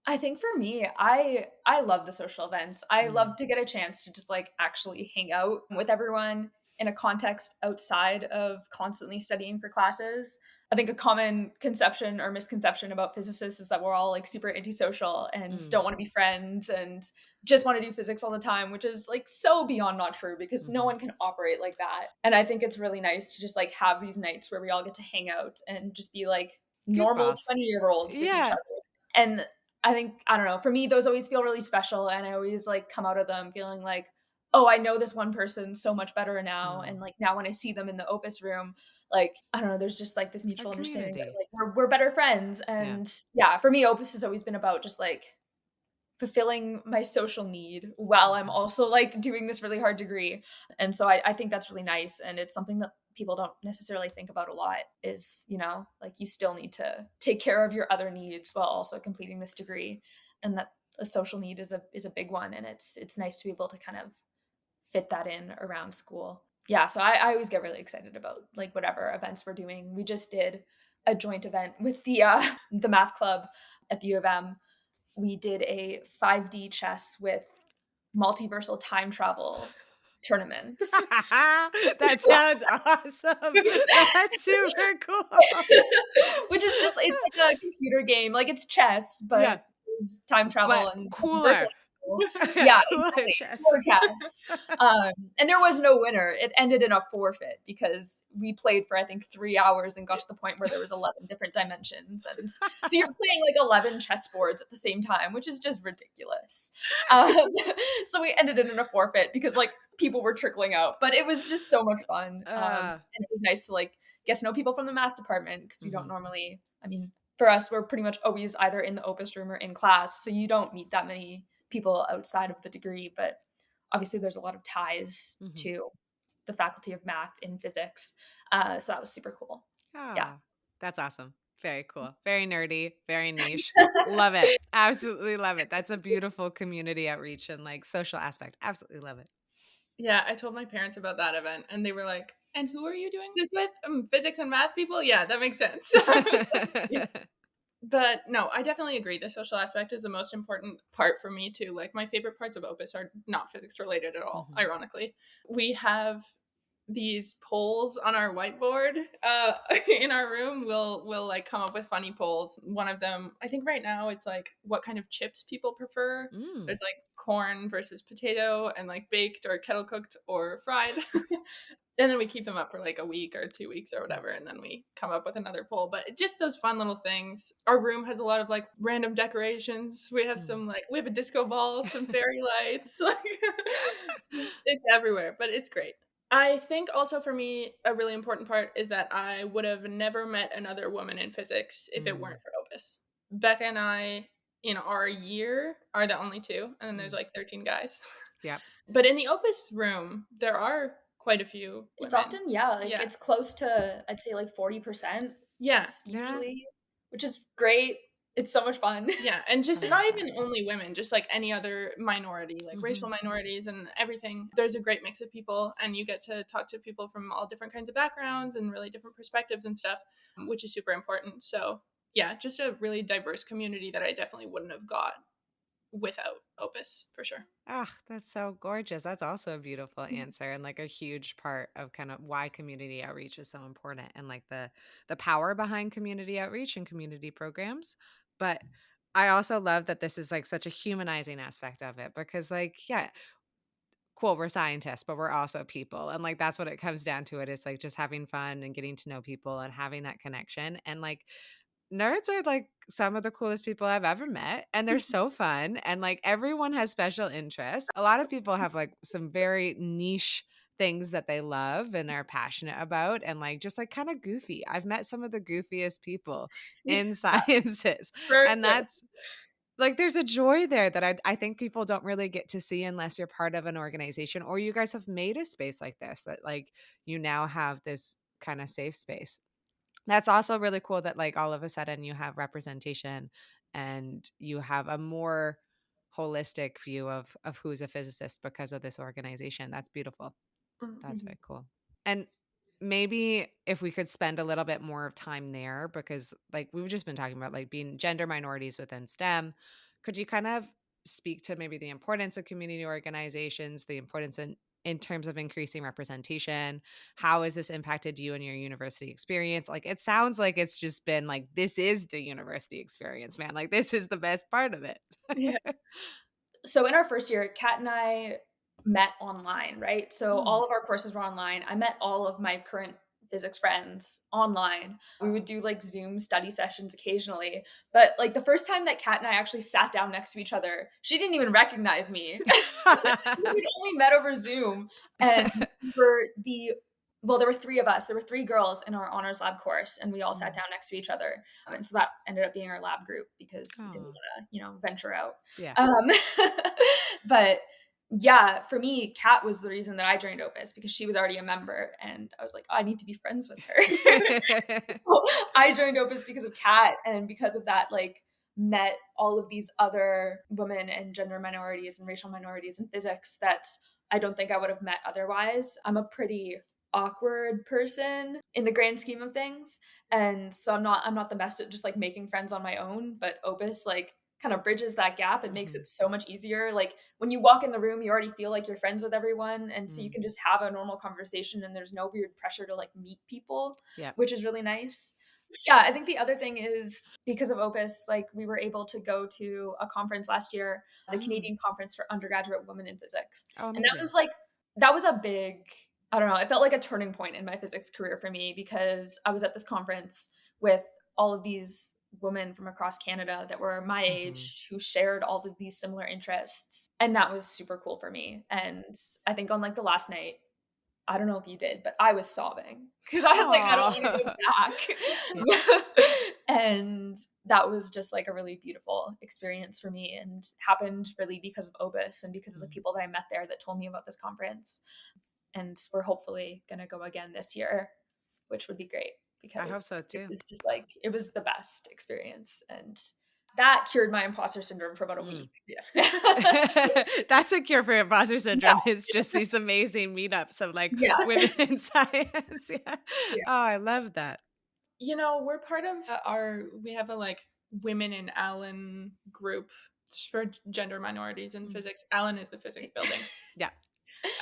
C: I think for me, I love the social events. I love to get a chance to just like actually hang out with everyone in a context outside of constantly studying for classes. I think a common conception or misconception about physicists is that we're all like super antisocial and don't want to be friends and just want to do physics all the time, which is like so beyond not true because no one can operate like that. And I think it's really nice to just like have these nights where we all get to hang out and just be like normal
A: Goofballs.
C: 20-year-olds with each
A: Yeah.
C: other. And I think, I don't know, for me, those always feel really special. And I always like come out of them feeling like, oh, I know this one person so much better now. And like now when I see them in the Opus room, like, I don't know, there's just like this mutual understanding that like we're better friends. And yeah, for me, Opus has always been about just like fulfilling my social need while I'm also like doing this really hard degree. And so I think that's really nice. And it's something that people don't necessarily think about a lot is, you know, like you still need to take care of your other needs while also completing this degree. And that a social need is a big one. And it's nice to be able to kind of fit that in around school. Yeah. So I always get really excited about like whatever events we're doing. We just did a joint event with the math club at the U of M. We did a 5D chess with multiversal time travel tournaments.
A: That sounds awesome. That's super cool.
C: Which is just, it's like a computer game. Like it's chess, but it's time travel
A: but
C: and
A: cooler.
C: Yeah,
A: Cooler
C: exactly.
A: chess.
C: Cooler chess. And there was no winner. It ended in a forfeit because we played for I think 3 hours and got to the point where there was 11 different dimensions, and so you're playing like 11 chessboards at the same time, which is just ridiculous. So we ended it in a forfeit because like people were trickling out, but it was just so much fun. And it was nice to like get to know people from the math department because we don't normally. I mean, for us, we're pretty much always either in the Opus room or in class, so you don't meet that many people outside of the degree, but obviously there's a lot of ties to the faculty of math in physics. So that was super cool. Yeah.
A: That's awesome. Very cool. Very nerdy, very niche. Love it. Absolutely love it. That's a beautiful community outreach and like social aspect. Absolutely love it.
B: Yeah, I told my parents about that event and they were like, and who are you doing this with? Physics and math people? Yeah, that makes sense. Yeah. But no, I definitely agree. The social aspect is the most important part for me too. Like my favorite parts of Opus are not physics related at all, ironically. We have these polls on our whiteboard in our room. We'll like come up with funny polls. One of them, I think right now it's like what kind of chips people prefer.
A: Mm.
B: There's like corn versus potato and like baked or kettle cooked or fried. And then we keep them up for like a week or 2 weeks or whatever, and then we come up with another poll. But just those fun little things. Our room has a lot of like random decorations. We have some like we have a disco ball, some fairy lights, like it's everywhere, but it's great. I think also for me a really important part is that I would have never met another woman in physics if it
A: Mm.
B: weren't for Opus. Becca and I in our year are the only two, and then there's
A: Mm.
B: like 13 guys.
A: Yep.
B: But in the Opus room, there are quite a few
C: It's
B: women.
C: often, yeah, like
B: Yeah.
C: it's close to, I'd say like 40%
B: Yeah.
A: Yeah.
C: usually, which is great. It's so much fun.
B: Yeah. And
A: I
B: just
A: love
B: not
A: that.
B: even only women, just like any other minority, like
A: Mm-hmm.
B: racial minorities and everything. There's a great mix of people, and you get to talk to people from all different kinds of backgrounds and really different perspectives and stuff, which is super important. So, yeah, just a really diverse community that I definitely wouldn't have got without Opus for sure.
A: Ah, that's so gorgeous. That's also a beautiful answer and like a huge part of kind of why community outreach is so important and like the power behind community outreach and community programs. But I also love that this is like such a humanizing aspect of it because like yeah, cool, we're scientists, but we're also people. And like that's what it comes down to it is like just having fun and getting to know people and having that connection. And like nerds are like some of the coolest people I've ever met, and they're so fun. And like everyone has special interests. A lot of people have like some very niche things that they love and are passionate about, and like just like kind of goofy. I've met some of the goofiest people
B: Yeah,
A: in sciences,
B: for
A: and
B: sure.
A: that's like there's a joy there that I think people don't really get to see unless you're part of an organization or you guys have made a space like this that like you now have this kind of safe space. That's also really cool that like all of a sudden you have representation and you have a more holistic view of who's a physicist because of this organization. That's beautiful. That's
B: Mhm.
A: very cool. And maybe if we could spend a little bit more of time there, because like we've just been talking about like being gender minorities within STEM, could you kind of speak to maybe the importance of community organizations, the importance in terms of increasing representation? How has this impacted you and your university experience? Like it sounds like it's just been like this is the university experience, man. Like this is the best part of it.
B: Yeah.
C: So in our first year, Kat and I met online, right? So
A: Hmm.
C: all of our courses were online. I met all of my current physics friends online. We would do like Zoom study sessions occasionally. But like the first time that Kat and I actually sat down next to each other, she didn't even recognize me. We'd only met over Zoom. And for the well, there were three of us. There were three girls in our honors lab course, and we all sat
A: Mm.
C: down next to each other. And so that ended up being our lab group because we didn't
A: Oh,
C: want to, venture out.
A: yeah.
C: Um, but yeah, for me, Kat was the reason that I joined Opus because she was already a member, and I was like, oh, I need to be friends with her. I joined Opus because of Kat, and because of that, like met all of these other women and gender minorities and racial minorities in physics that I don't think I would have met otherwise. I'm a pretty awkward person in the grand scheme of things, and so I'm not the best at just like making friends on my own, but Opus like kind of bridges that gap and makes
A: Mhm.
C: it so much easier. Like when you walk in the room, you already feel like you're friends with everyone, and so you
A: Mm.
C: can just have a normal conversation and there's no weird pressure to like meet people,
A: Yep.
C: which is really nice. Yeah, I think the other thing is because of Opus, like we were able to go to a conference last year, the
A: Mm.
C: Canadian Conference for Undergraduate Women in Physics.
A: Oh,
C: And that
A: amazing.
C: was like that was a big, I don't know, it felt like a turning point in my physics career for me because I was at this conference with all of these women from across Canada that were my
A: Mhm.
C: age who shared all of these similar interests. And that was super cool for me. And I think on like the last night, I don't know if you did, but I was sobbing because I was like, I don't want to
A: Aw. Yeah.
C: go back. And that was just like a really beautiful experience for me and happened really because of Opus and because of the
A: Mm.
C: people that I met there that told me about this conference. And we're hopefully going to go again this year, which would be great
A: I hope
C: because
A: so
C: it
A: too.
C: was just like, it was the best experience. And that cured my imposter syndrome for about a
A: Mm.
C: week. Yeah.
A: That's a cure for imposter
C: Yeah.
A: syndrome is just these amazing meetups of like
C: Yeah.
A: women in science. Yeah.
C: Yeah.
A: Oh, I love that.
B: We're part of we have a like women in Allen group for gender minorities in
A: Mm.
B: physics. Allen is the physics building.
A: Yeah.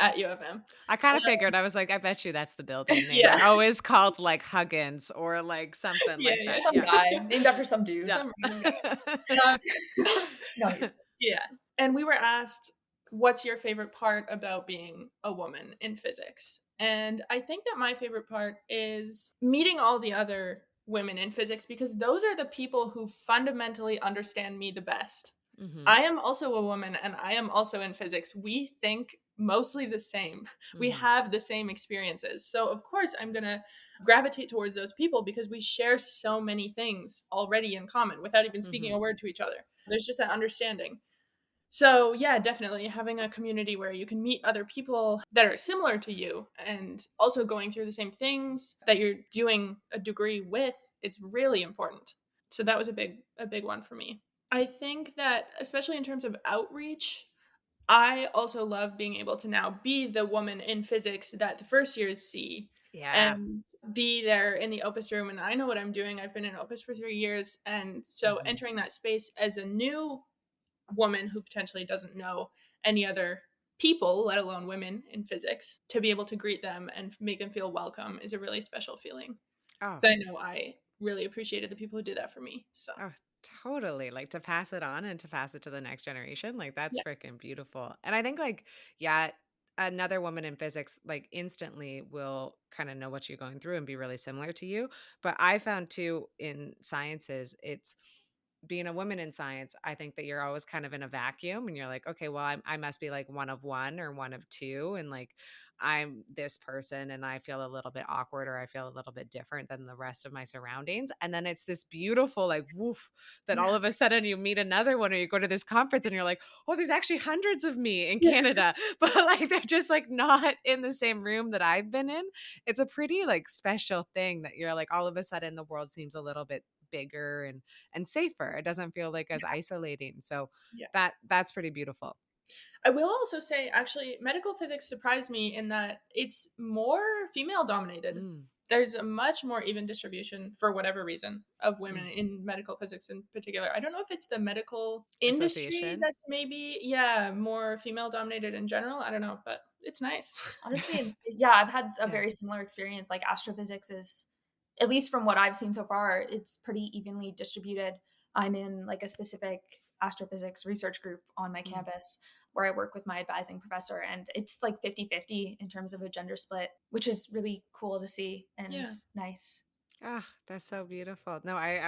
B: at U of M.
A: I kind of figured. I was like, I bet you that's the building name.
B: Yeah.
A: They're always called like Huggins or like something
B: Yeah,
A: like
B: yeah.
A: that.
C: Some
A: Yeah.
C: guy named after some dude.
A: Yeah.
B: Some random guy. Um,
C: No, he's
B: yeah. And we were asked, what's your favorite part about being a woman in physics? And I think that my favorite part is meeting all the other women in physics because those are the people who fundamentally understand me the best.
A: Hmm.
B: I am also a woman and I am also in physics. We think mostly the same. We
A: Hmm.
B: have the same experiences. So, of course, I'm going to gravitate towards those people because we share so many things already in common without even speaking
A: Hmm.
B: a word to each other. There's just that understanding. So, yeah, definitely having a community where you can meet other people that are similar to you and also going through the same things that you're doing a degree with, it's really important. So that was a big one for me. I think that especially in terms of outreach, I also love being able to now be the woman in physics that the first years see
A: Yeah.
B: and be there in the Opus room. And I know what I'm doing. I've been in Opus for 3 years. And so
A: Hmm.
B: entering that space as a new woman who potentially doesn't know any other people, let alone women in physics, to be able to greet them and make them feel welcome is a really special feeling.
A: Oh,
B: So I know I really appreciated the people who did that for me. So
A: oh, totally. Like to pass it on and to pass it to the next generation. Like that's
B: yeah,
A: freaking beautiful. And I think like, yeah, another woman in physics like instantly will kind of know what you're going through and be really similar to you. But I found too in sciences, it's being a woman in science, I think that you're always kind of in a vacuum and you're like, okay, well, I must be like one of one or one of two. And like, I'm this person and I feel a little bit awkward or I feel a little bit different than the rest of my surroundings. And then it's this beautiful, like, woof, that all of a sudden you meet another one or you go to this conference and you're like, oh, there's actually hundreds of me in
B: yeah,
A: Canada, but like they're just like not in the same room that I've been in. It's a pretty like special thing that you're like, all of a sudden the world seems a little bit bigger and safer. It doesn't feel like as isolating. So
B: yeah.
A: that's pretty beautiful.
B: I will also say, actually, medical physics surprised me in that it's more female dominated.
A: Mm,
B: There's a much more even distribution, for whatever reason, of women
A: mm.
B: in medical physics in particular. I don't know if it's the medical industry
A: Association.
B: that's maybe, yeah, more female dominated in general. I don't know, but it's nice.
C: honestly, yeah, I've had a
A: Yeah.
C: very similar experience. Like astrophysics is, at least from what I've seen so far, it's pretty evenly distributed. I'm in like a specific astrophysics research group on my
A: Mm.
C: campus where I work with my advising professor, and it's like 50-50 in terms of a gender split, which is really cool to see and
B: Yeah.
C: nice.
A: Ah, that's so beautiful. No, I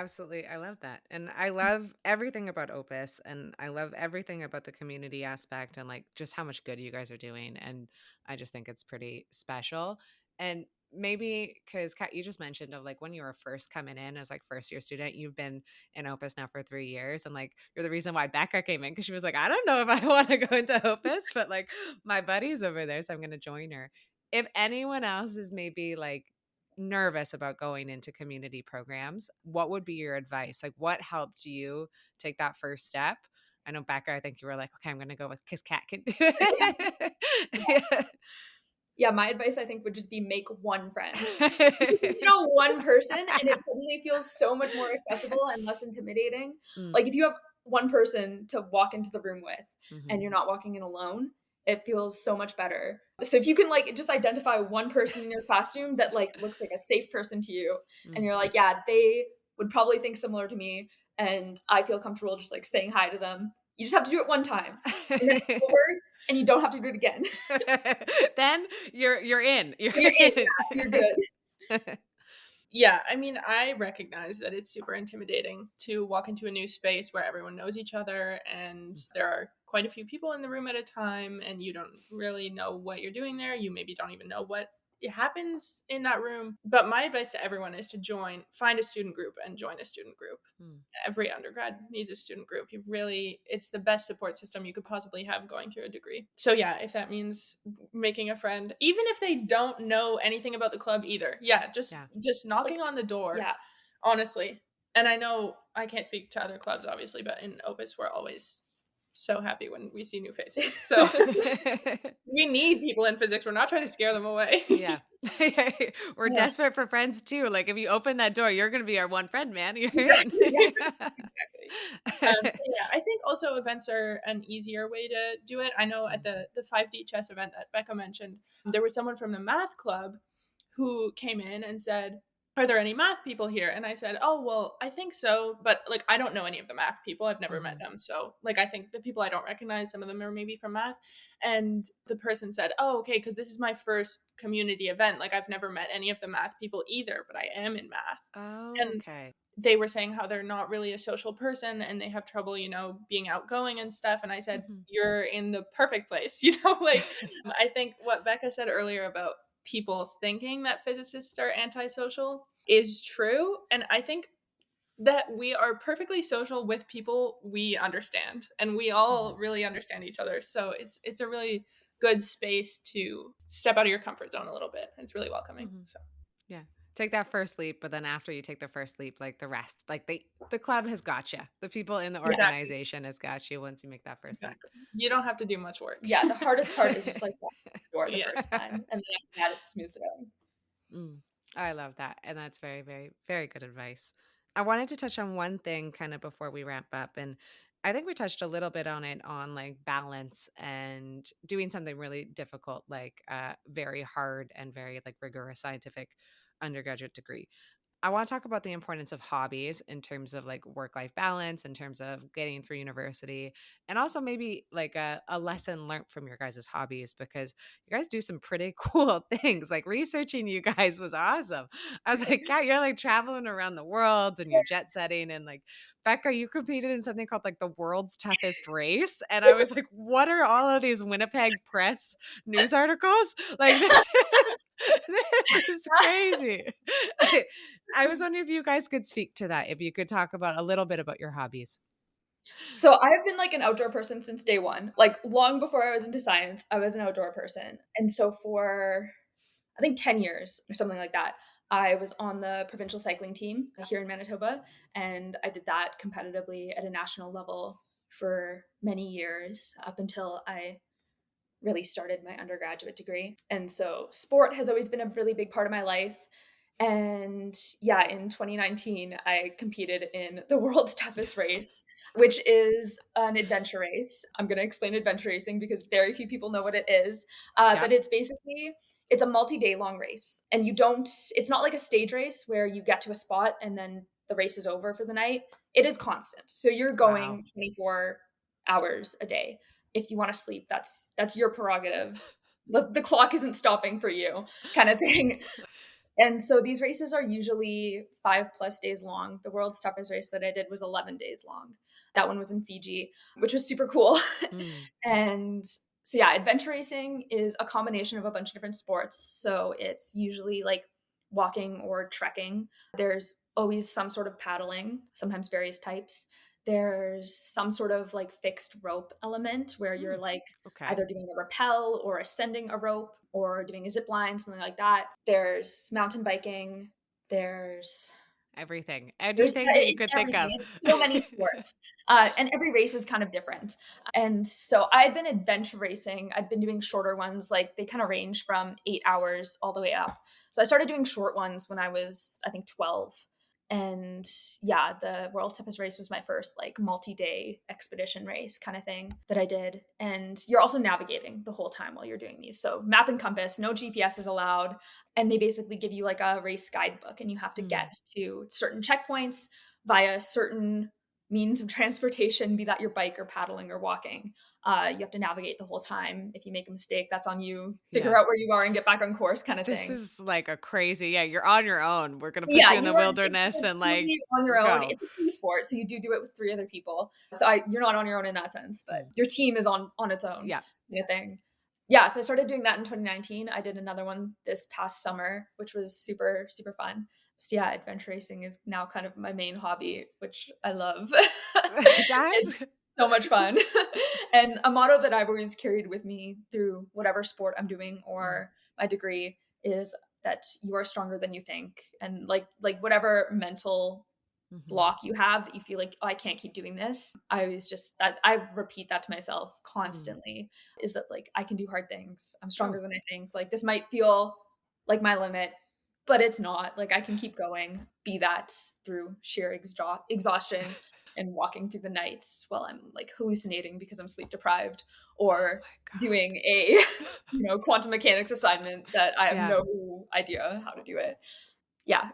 A: love that. And I love everything about Opus and I love everything about the community aspect and like just how much good you guys are doing. And I just think it's pretty special. And maybe because Kat, you just mentioned of like when you were first coming in as like first year student, you've been in Opus now for 3 years. And like you're the reason why Becca came in because she was like, I don't know if I want to go into Opus, but like my buddy's over there, so I'm gonna join her. If anyone else is maybe like nervous about going into community programs, what would be your advice? Like, what helped you take that first step? I know, Becca, I think you were like, okay, I'm going to go with Kiss Cat can do it. Yeah.
C: Yeah, my advice I think would just be make one friend. You know one person and it suddenly feels so much more accessible and less intimidating.
A: Mm,
C: Like if you have one person to walk into the room with and
A: mhm.
C: you're not walking in alone, it feels so much better. So if you can like just identify one person in your classroom that like looks like a safe person to you and
A: Mm.
C: you're like, yeah, they would probably think similar to me and I feel comfortable just like saying hi to them. You just have to do it one time and then it's over and you don't have to do it again.
A: Then you're in. You're
C: You're in,
A: in.
C: yeah, you're good.
B: Yeah, I mean, I recognize that it's super intimidating to walk into a new space where everyone knows each other and there are quite a few people in the room at a time and you don't really know what you're doing there. You maybe don't even know what happens in that room. But my advice to everyone is to find a student group and join a student group.
A: Mm.
B: Every undergrad needs a student group. It's the best support system you could possibly have going through a degree. So yeah, if that means making a friend, even if they don't know anything about the club either, yeah, just
A: Yeah.
B: knocking
C: Like,
B: on the door,
C: yeah.
B: honestly. And I know I can't speak to other clubs, obviously, but in Opus, we're always so happy when we see new faces. So we need people in physics. We're not trying to scare them away.
A: Yeah. We're
C: Yeah.
A: desperate for friends too. Like if you open that door, you're going to be our one friend, man. You're in.
B: Exactly. Yeah. Exactly. So yeah, I think also events are an easier way to do it. I know at the 5D chess event that Becca mentioned, there was someone from the math club who came in and said, "Are there any math people here?" And I said, "Oh, well, I think so, but like I don't know any of the math people. I've never met
A: Mhm.
B: them. So, like I think the people I don't recognize, some of them are maybe from math." And the person said, "Oh, okay, because this is my first community event. Like I've never met any of the math people either, but I am in math."
A: Oh,
B: And
A: okay.
B: they were saying how they're not really a social person and they have trouble, being outgoing and stuff. And I said,
A: Mhm.
B: "You're in the perfect place." Like I think what Becca said earlier about people thinking that physicists are antisocial is true. And I think that we are perfectly social with people we understand and we all
A: Mhm.
B: really understand each other. So it's a really good space to step out of your comfort zone a little bit. It's really welcoming.
A: Mhm.
B: So
A: Yeah. Take that first leap, but then after you take the first leap, like the rest, like the club has got you. The people in the
B: exactly.
A: organization has got you once you make that first leap.
B: Exactly. You don't have to do much work.
C: Yeah, the hardest part is just like walking the door the
B: Yeah.
C: first time, and then after that, it's smooth sailing.
A: Mm, I love that. And that's very, very, very good advice. I wanted to touch on one thing kind of before we wrap up. And I think we touched a little bit on it on like balance and doing something really difficult, like very hard and very like rigorous scientific undergraduate degree. I want to talk about the importance of hobbies in terms of like work life balance, in terms of getting through university, and also maybe like a lesson learned from your guys' hobbies because you guys do some pretty cool things. Like researching you guys was awesome. I was like, yeah, you're like traveling around the world and you're jet setting. And like, Becca, you competed in something called like the world's toughest race. And I was like, what are all of these Winnipeg Press news articles? Like, this is. This is crazy. I was wondering if you guys could speak to that, if you could talk about a little bit about your hobbies.
C: So I've been like an outdoor person since day one. Like long before I was into science, I was an outdoor person. And so for I think 10 years or something like that, I was on the provincial cycling team here in Manitoba. And I did that competitively at a national level for many years up until I really started my undergraduate degree. And so sport has always been a really big part of my life. And yeah, in 2019, I competed in the world's toughest race, which is an adventure race. I'm going to explain adventure racing because very few people know what it is.
A: Yeah.
C: But it's basically it's a multi-day long race, and it's not like a stage race where you get to a spot and then the race is over for the night. It is constant. So you're
A: Wow.
C: going 24 hours a day. If you want to sleep, that's your prerogative. The clock isn't stopping for you, kind of thing. And so these races are usually 5+ days long. The world's toughest race that I did was 11 days long. That one was in Fiji, which was super cool.
A: Mm,
C: And so, yeah, adventure racing is a combination of a bunch of different sports. So it's usually like walking or trekking. There's always some sort of paddling, sometimes various types. There's some sort of like fixed rope element where you're
A: mm,
C: like
A: okay.
C: either doing a rappel or ascending a rope or doing a zip line, something like that. There's mountain biking. There's
A: Everything.
C: there's
A: Anything that you
C: it's
A: could think
C: everything.
A: of.
C: It's so many sports, and every race is kind of different. And so I'd been adventure racing. I'd been doing shorter ones, like they kind of range from 8 hours all the way up. So I started doing short ones when I was, I think, 12. And yeah, the World's Toughest Race was my first like multi-day expedition race kind of thing that I did. And you're also navigating the whole time while you're doing these. So map and compass, no GPS is allowed, and they basically give you like a race guidebook and you have to get
A: Mm,
C: to certain checkpoints via certain means of transportation, be that your bike or paddling or walking. You have to navigate the whole time. If you make a mistake, that's on you. Figure
A: yeah.
C: out where you are and get back on course kind of
A: This
C: thing.
A: is like a crazy, yeah, you're on your own. We're going to put
C: Yeah,
A: you in the wilderness
C: you're
A: and like
C: truly on your own.
A: go.
C: It's a team sport, so you do it with 3 other people. So you're not on your own in that sense, but
A: Mm,
C: your team is on its own
A: yeah.
C: kind of thing. Yeah, so I started doing that in 2019. I did another one this past summer, which was super, super fun. So yeah, adventure racing is now kind of my main hobby, which I love.
A: That's
C: It's so much fun. And a motto that I've always carried with me through whatever sport I'm doing
A: mm,
C: or my degree is that you are stronger than you think. And like whatever mental
A: mhm,
C: block you have that you feel like, oh, I can't keep doing this. I always just that I repeat that to myself
A: mm.
C: constantly is that like I can do hard things. I'm
A: Oh,
C: stronger than I think. Like this might feel like my limit, but it's not. Like I can keep going, be that through sheer exhaustion. and walking through the nights while I'm like hallucinating because I'm sleep deprived, or doing a quantum mechanics assignment that I have
A: Yeah.
C: no idea how to do it. Yeah.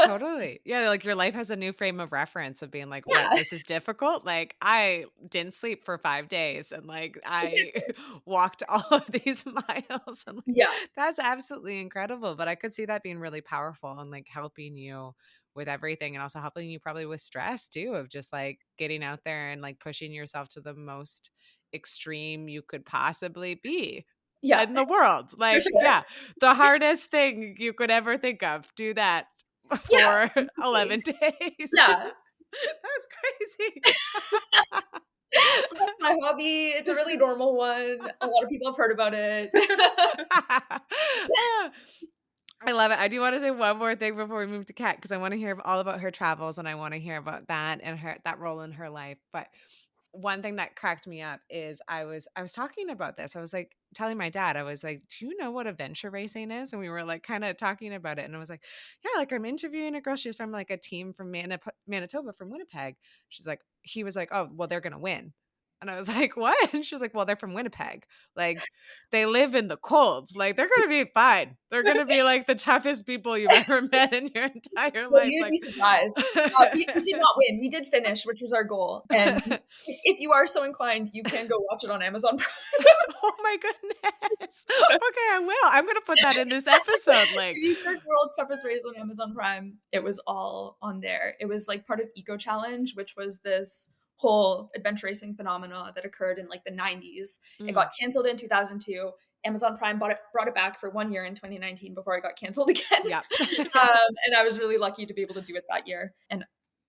A: Totally. Yeah, like your life has a new frame of reference of being like, what,
C: Yeah.
A: this is difficult? Like I didn't sleep for 5 days and like I
C: Exactly.
A: walked all of these miles and like
C: Yeah.
A: that's absolutely incredible. But I could see that being really powerful and like helping you with everything and also helping you probably with stress too, of just like getting out there and like pushing yourself to the most extreme you could possibly be
C: Yeah.
A: in the world.
C: For
A: Like,
C: sure.
A: yeah, the hardest thing you could ever think of. Do that
C: Yeah.
A: for
C: Completely.
A: 11 days.
C: Yeah.
A: That's crazy.
C: So that's my hobby. It's a really normal one. A lot of people have heard about it.
A: I love it. I do want to say one more thing before we move to Kat because I want to hear all about her travels and I want to hear about that and her that role in her life. But one thing that cracked me up is I was talking about this. I was like telling my dad, I was like, "Do you know what adventure racing is?" And we were like kind of talking about it. And I was like, "Yeah, like I'm interviewing a girl. She's from like a team from Manitoba from Winnipeg." She's like, he was like, "Oh, well, they're gonna win." And I was like, "What?" And she was like, "Well, they're from Winnipeg. Like they live in the cold. Like they're gonna be fine. They're gonna be like the toughest people you've ever met in your entire
C: Well,
A: life."
C: you'd
A: Like
C: be surprised. We did not win. We did finish, which was our goal. And if you are so inclined, you can go watch it on Amazon Prime.
A: Oh my goodness. Okay, I will. I'm gonna put that in this episode. Like,
C: If you search World's Toughest Race on Amazon Prime, it was all on there. It was like part of Eco Challenge, which was this whole adventure racing phenomena that occurred in like the 90s. It got canceled in 2002. Amazon Prime brought it back for 1 year in 2019 before it got canceled again.
A: yeah.
C: And I was really lucky to be able to do it that year. And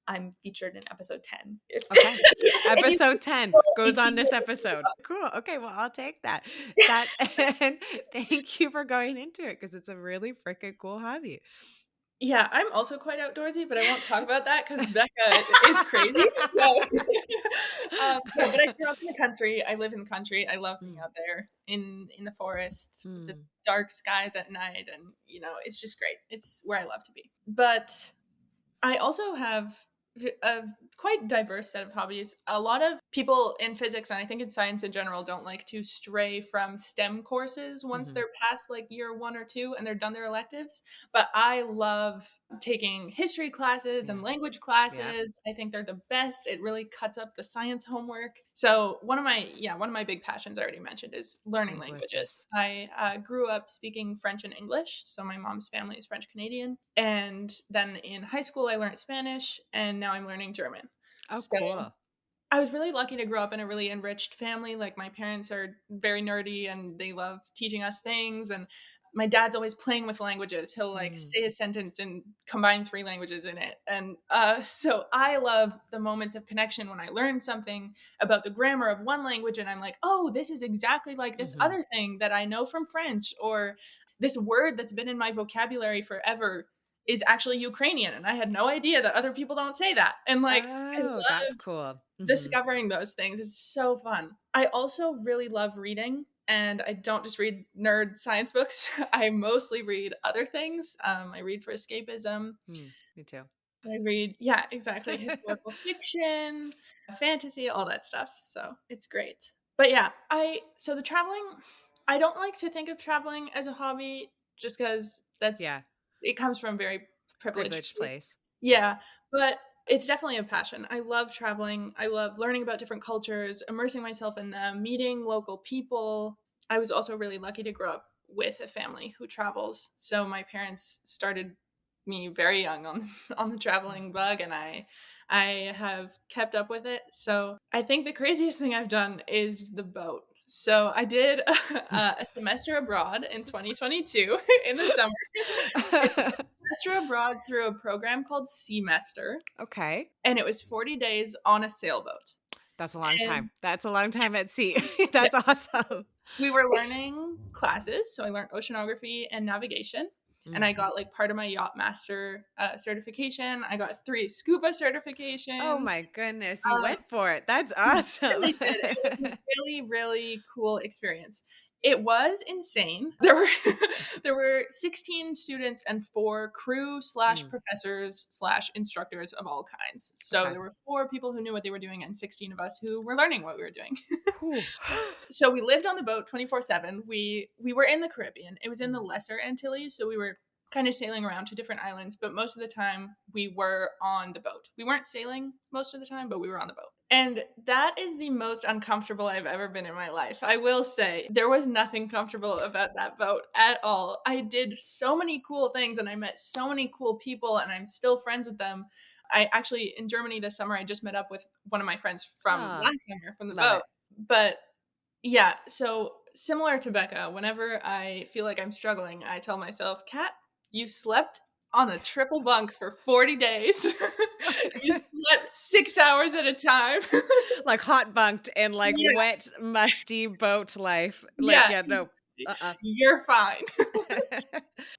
C: I'm featured in episode 10.
A: Okay.
C: If you
A: Episode 10
C: Google
A: goes on
C: 18
A: this episode. Cool. Okay, well, I'll take that. That and thank you for going into it because it's a really freaking cool hobby.
B: Yeah, I'm also quite outdoorsy, but I won't talk about that because Becca is crazy. So, no, but I grew up in the country. I live in the country. I love being out there in the forest with the dark skies at night, and it's just great. It's where I love to be. But I also have a quite diverse set of hobbies. A lot of people in physics, and I think in science in general, don't like to stray from STEM courses once they're past like year 1 or 2 and they're done their electives. But I love taking history classes and language classes. I think they're the best. It really cuts up the science homework. So one of my big passions I already mentioned is learning languages. I grew up speaking French and English. So my mom's family is French Canadian. And then in high school, I learned Spanish, and now I'm learning German.
A: Oh,
B: So
A: cool.
B: I was really lucky to grow up in a really enriched family. Like my parents are very nerdy and they love teaching us things. And my dad's always playing with languages. He'll like say a sentence and combine 3 languages in it. And so I love the moments of connection when I learn something about the grammar of one language and I'm like, oh, this is exactly like this other thing that I know from French, or this word that's been in my vocabulary forever is actually Ukrainian. And I had no idea that other people don't say that. And like, I
A: Oh, that's
B: love
A: cool.
B: discovering those things. It's so fun. I also really love reading, and I don't just read nerd science books. I mostly read other things. I read for escapism.
A: Me too.
B: I read, exactly, historical fiction, fantasy, all that stuff. So it's great. But yeah, so the traveling, I don't like to think of traveling as a hobby just because it comes from very privileged place.
A: Place.
B: Yeah, but it's definitely a passion. I love traveling. I love learning about different cultures, immersing myself in them, meeting local people. I was also really lucky to grow up with a family who travels. So my parents started me very young on the traveling bug, and I have kept up with it. So I think the craziest thing I've done is the boat. So I did a semester abroad in 2022 in the summer. Semester abroad through a program called Semester.
A: Okay.
B: And it was 40 days on a sailboat.
A: That's a long time. That's a long time at sea. That's awesome.
B: We were learning classes. So I learned oceanography and navigation. And I got like part of my yacht master certification. I got 3 scuba certifications.
A: Oh my goodness. You went for it. That's awesome.
B: Really did. It was a really, really cool experience. It was insane. There were 16 students and 4 crew / professors / instructors of all kinds. So
A: Okay.
B: there were 4 people who knew what they were doing and 16 of us who were learning what we were doing.
A: Whew.
B: So we lived on the boat 24/7. We were in the Caribbean. It was in the Lesser Antilles, so we were kind of sailing around to different islands, but most of the time we were on the boat. We weren't sailing most of the time, but we were on the boat. And that is the most uncomfortable I've ever been in my life. I will say there was nothing comfortable about that boat at all. I did so many cool things and I met so many cool people and I'm still friends with them. I actually, in Germany this summer, I just met up with one of my friends from last summer from the
A: Love
B: boat.
A: it.
B: But yeah, so similar to Becca, whenever I feel like I'm struggling, I tell myself, Kat, you slept on a triple bunk for 40 days. You slept 6 hours at a time.
A: Like hot bunked and like
B: Yeah.
A: wet, musty boat life. Like,
B: Yeah.
A: no.
B: You're fine.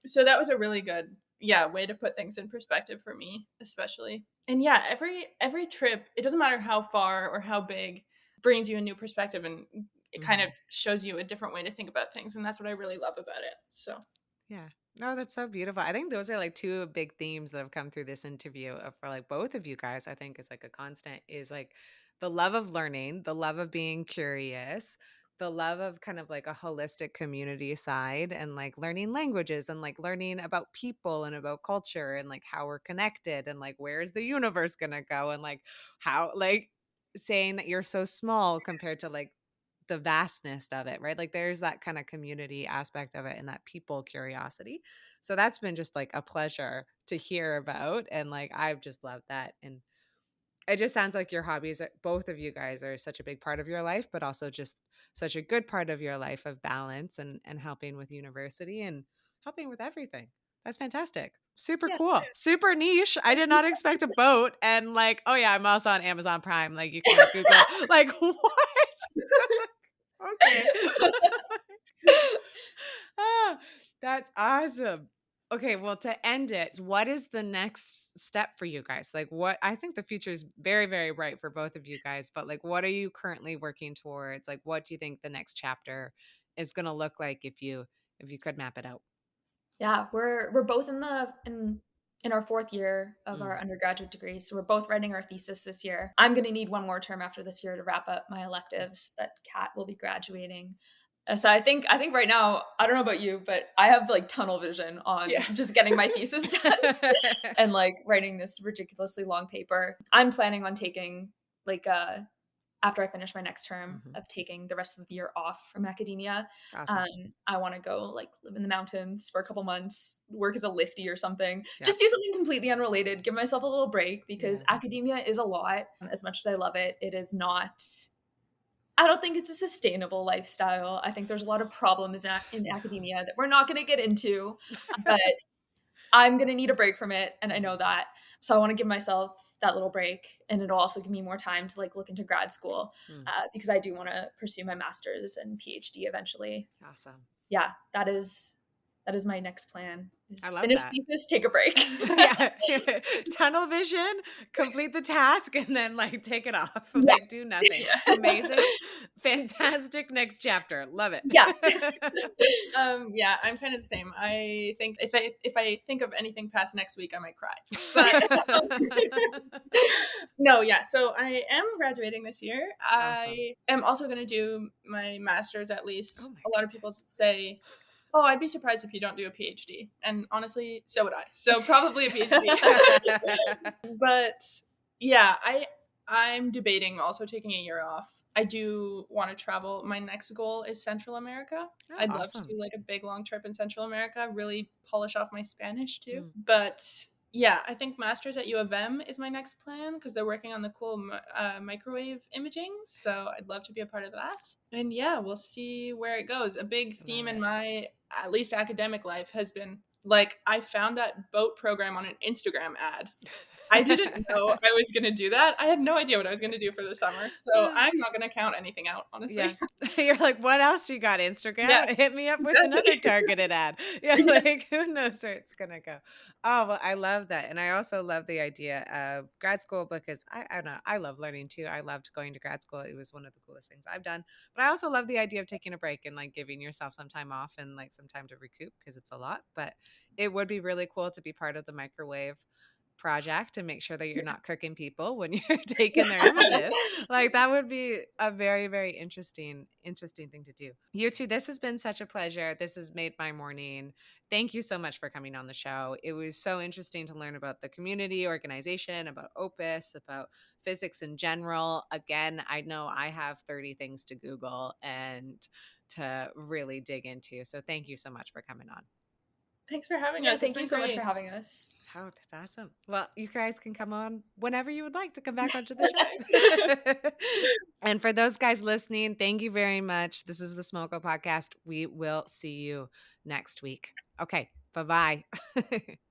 B: So that was a really good, way to put things in perspective for me, especially. And yeah, every trip, it doesn't matter how far or how big, brings you a new perspective and it kind of shows you a different way to think about things. And that's what I really love about it. So
A: Yeah. No, that's so beautiful. I think those are like two big themes that have come through this interview for like both of you guys. I think is like a constant is like the love of learning, the love of being curious, the love of kind of like a holistic community side and like learning languages and like learning about people and about culture and like how we're connected and like where's the universe going to go and like how like saying that you're so small compared to like the vastness of it, right? Like there's that kind of community aspect of it and that people curiosity. So that's been just like a pleasure to hear about. And like I've just loved that. And it just sounds like your hobbies, both of you guys are such a big part of your life, but also just such a good part of your life of balance and helping with university and helping with everything. That's fantastic. Super
B: yeah.
A: cool. Super niche. I did not expect a boat. And like, oh yeah, I'm also on Amazon Prime. Like you can like Google, like what? I was like, okay. Ah, that's awesome. Okay, well, to end it, what is the next step for you guys? Like, what I think the future is very, very bright for both of you guys, but like, what are you currently working towards? Like, what do you think the next chapter is going to look like if you could map it out?
C: Yeah, we're both in our 4th year of our
A: Mm.
C: undergraduate degree, so we're both writing our thesis this year. I'm gonna need one more term after this year to wrap up my electives, but Kat will be graduating. So I think right now, I don't know about you, but I have like tunnel vision on
B: Yeah.
C: just getting my thesis done and like writing this ridiculously long paper. I'm planning on taking like after I finish my next term
A: Mhm.
C: of taking the rest of the year off from academia.
A: Awesome.
C: I want to go like live in the mountains for a couple months, work as a lifty or something,
A: Yeah.
C: just do something completely unrelated, give myself a little break because
A: Yeah.
C: academia is a lot. As much as I love it, it is not, I don't think it's a sustainable lifestyle. I think there's a lot of problems in academia that we're not going to get into, but I'm going to need a break from it. And I know that. So I want to give myself that little break. And it'll also give me more time to like look into grad school
A: Mm.
C: because I do want to pursue my master's and PhD eventually.
A: Awesome.
C: Yeah, that is my next plan.
A: I
C: Is
A: love
C: finish
A: that.
C: thesis, take a break.
A: Yeah. Tunnel vision, complete the task, and then like take it off.
C: Yeah.
A: Like do nothing.
B: Yeah.
A: Amazing. Fantastic next chapter. Love it.
C: Yeah.
B: Yeah, I'm kind of the same. I think if I think of anything past next week, I might cry. But no, yeah. So I am graduating this year.
A: Awesome.
B: I am also going to do my master's at least.
A: Oh my
B: A lot of people say, "Oh, I'd be surprised if you don't do a PhD." And honestly, so would I. So probably a PhD. But yeah, I'm debating also taking a year off. I do want to travel. My next goal is Central America.
A: Oh,
B: I'd love to
A: awesome.
B: do like a big long trip in Central America, really polish off my Spanish too.
A: Mm.
B: But yeah, I think masters at U of M is my next plan because they're working on the cool microwave imaging. So I'd love to be a part of that. And yeah, we'll see where it goes. A big theme
A: Love
B: in
A: it.
B: my at least academic life has been like I found that boat program on an Instagram ad. I didn't know I was going to do that. I had no idea what I was going to do for the summer. So I'm not going to count anything out,
A: Yeah.
B: honestly.
A: You're like, what else you got?
B: Yeah,
A: Instagram? Hit me up with another
B: exactly.
A: targeted ad. Yeah,
B: Yeah.
A: like who knows where it's gonna go. Oh, well, I love that. And I also love the idea of grad school because I don't know, I love learning too. I loved going to grad school. It was one of the coolest things I've done. But I also love the idea of taking a break and like giving yourself some time off and like some time to recoup because it's a lot. But it would be really cool to be part of the microwave project and make sure that you're not cooking people when you're taking their images. Like that would be a very, very interesting thing to do. You two, this has been such a pleasure. This has made my morning. Thank you so much for coming on the show. It was so interesting to learn about the community organization, about OPUS, about physics in general. Again, I know I have 30 things to Google and to really dig into. So thank you so much for coming on.
B: Thanks for having
C: Yeah,
B: us. It's
C: thank you
B: been
C: so much
B: great.
C: for having us.
A: Oh, that's awesome. Well, you guys can come on whenever you would like to come back onto the
B: Perfect.
A: show. And for those guys listening, thank you very much. This is the Smoko podcast. We will see you next week. Okay. Bye-bye.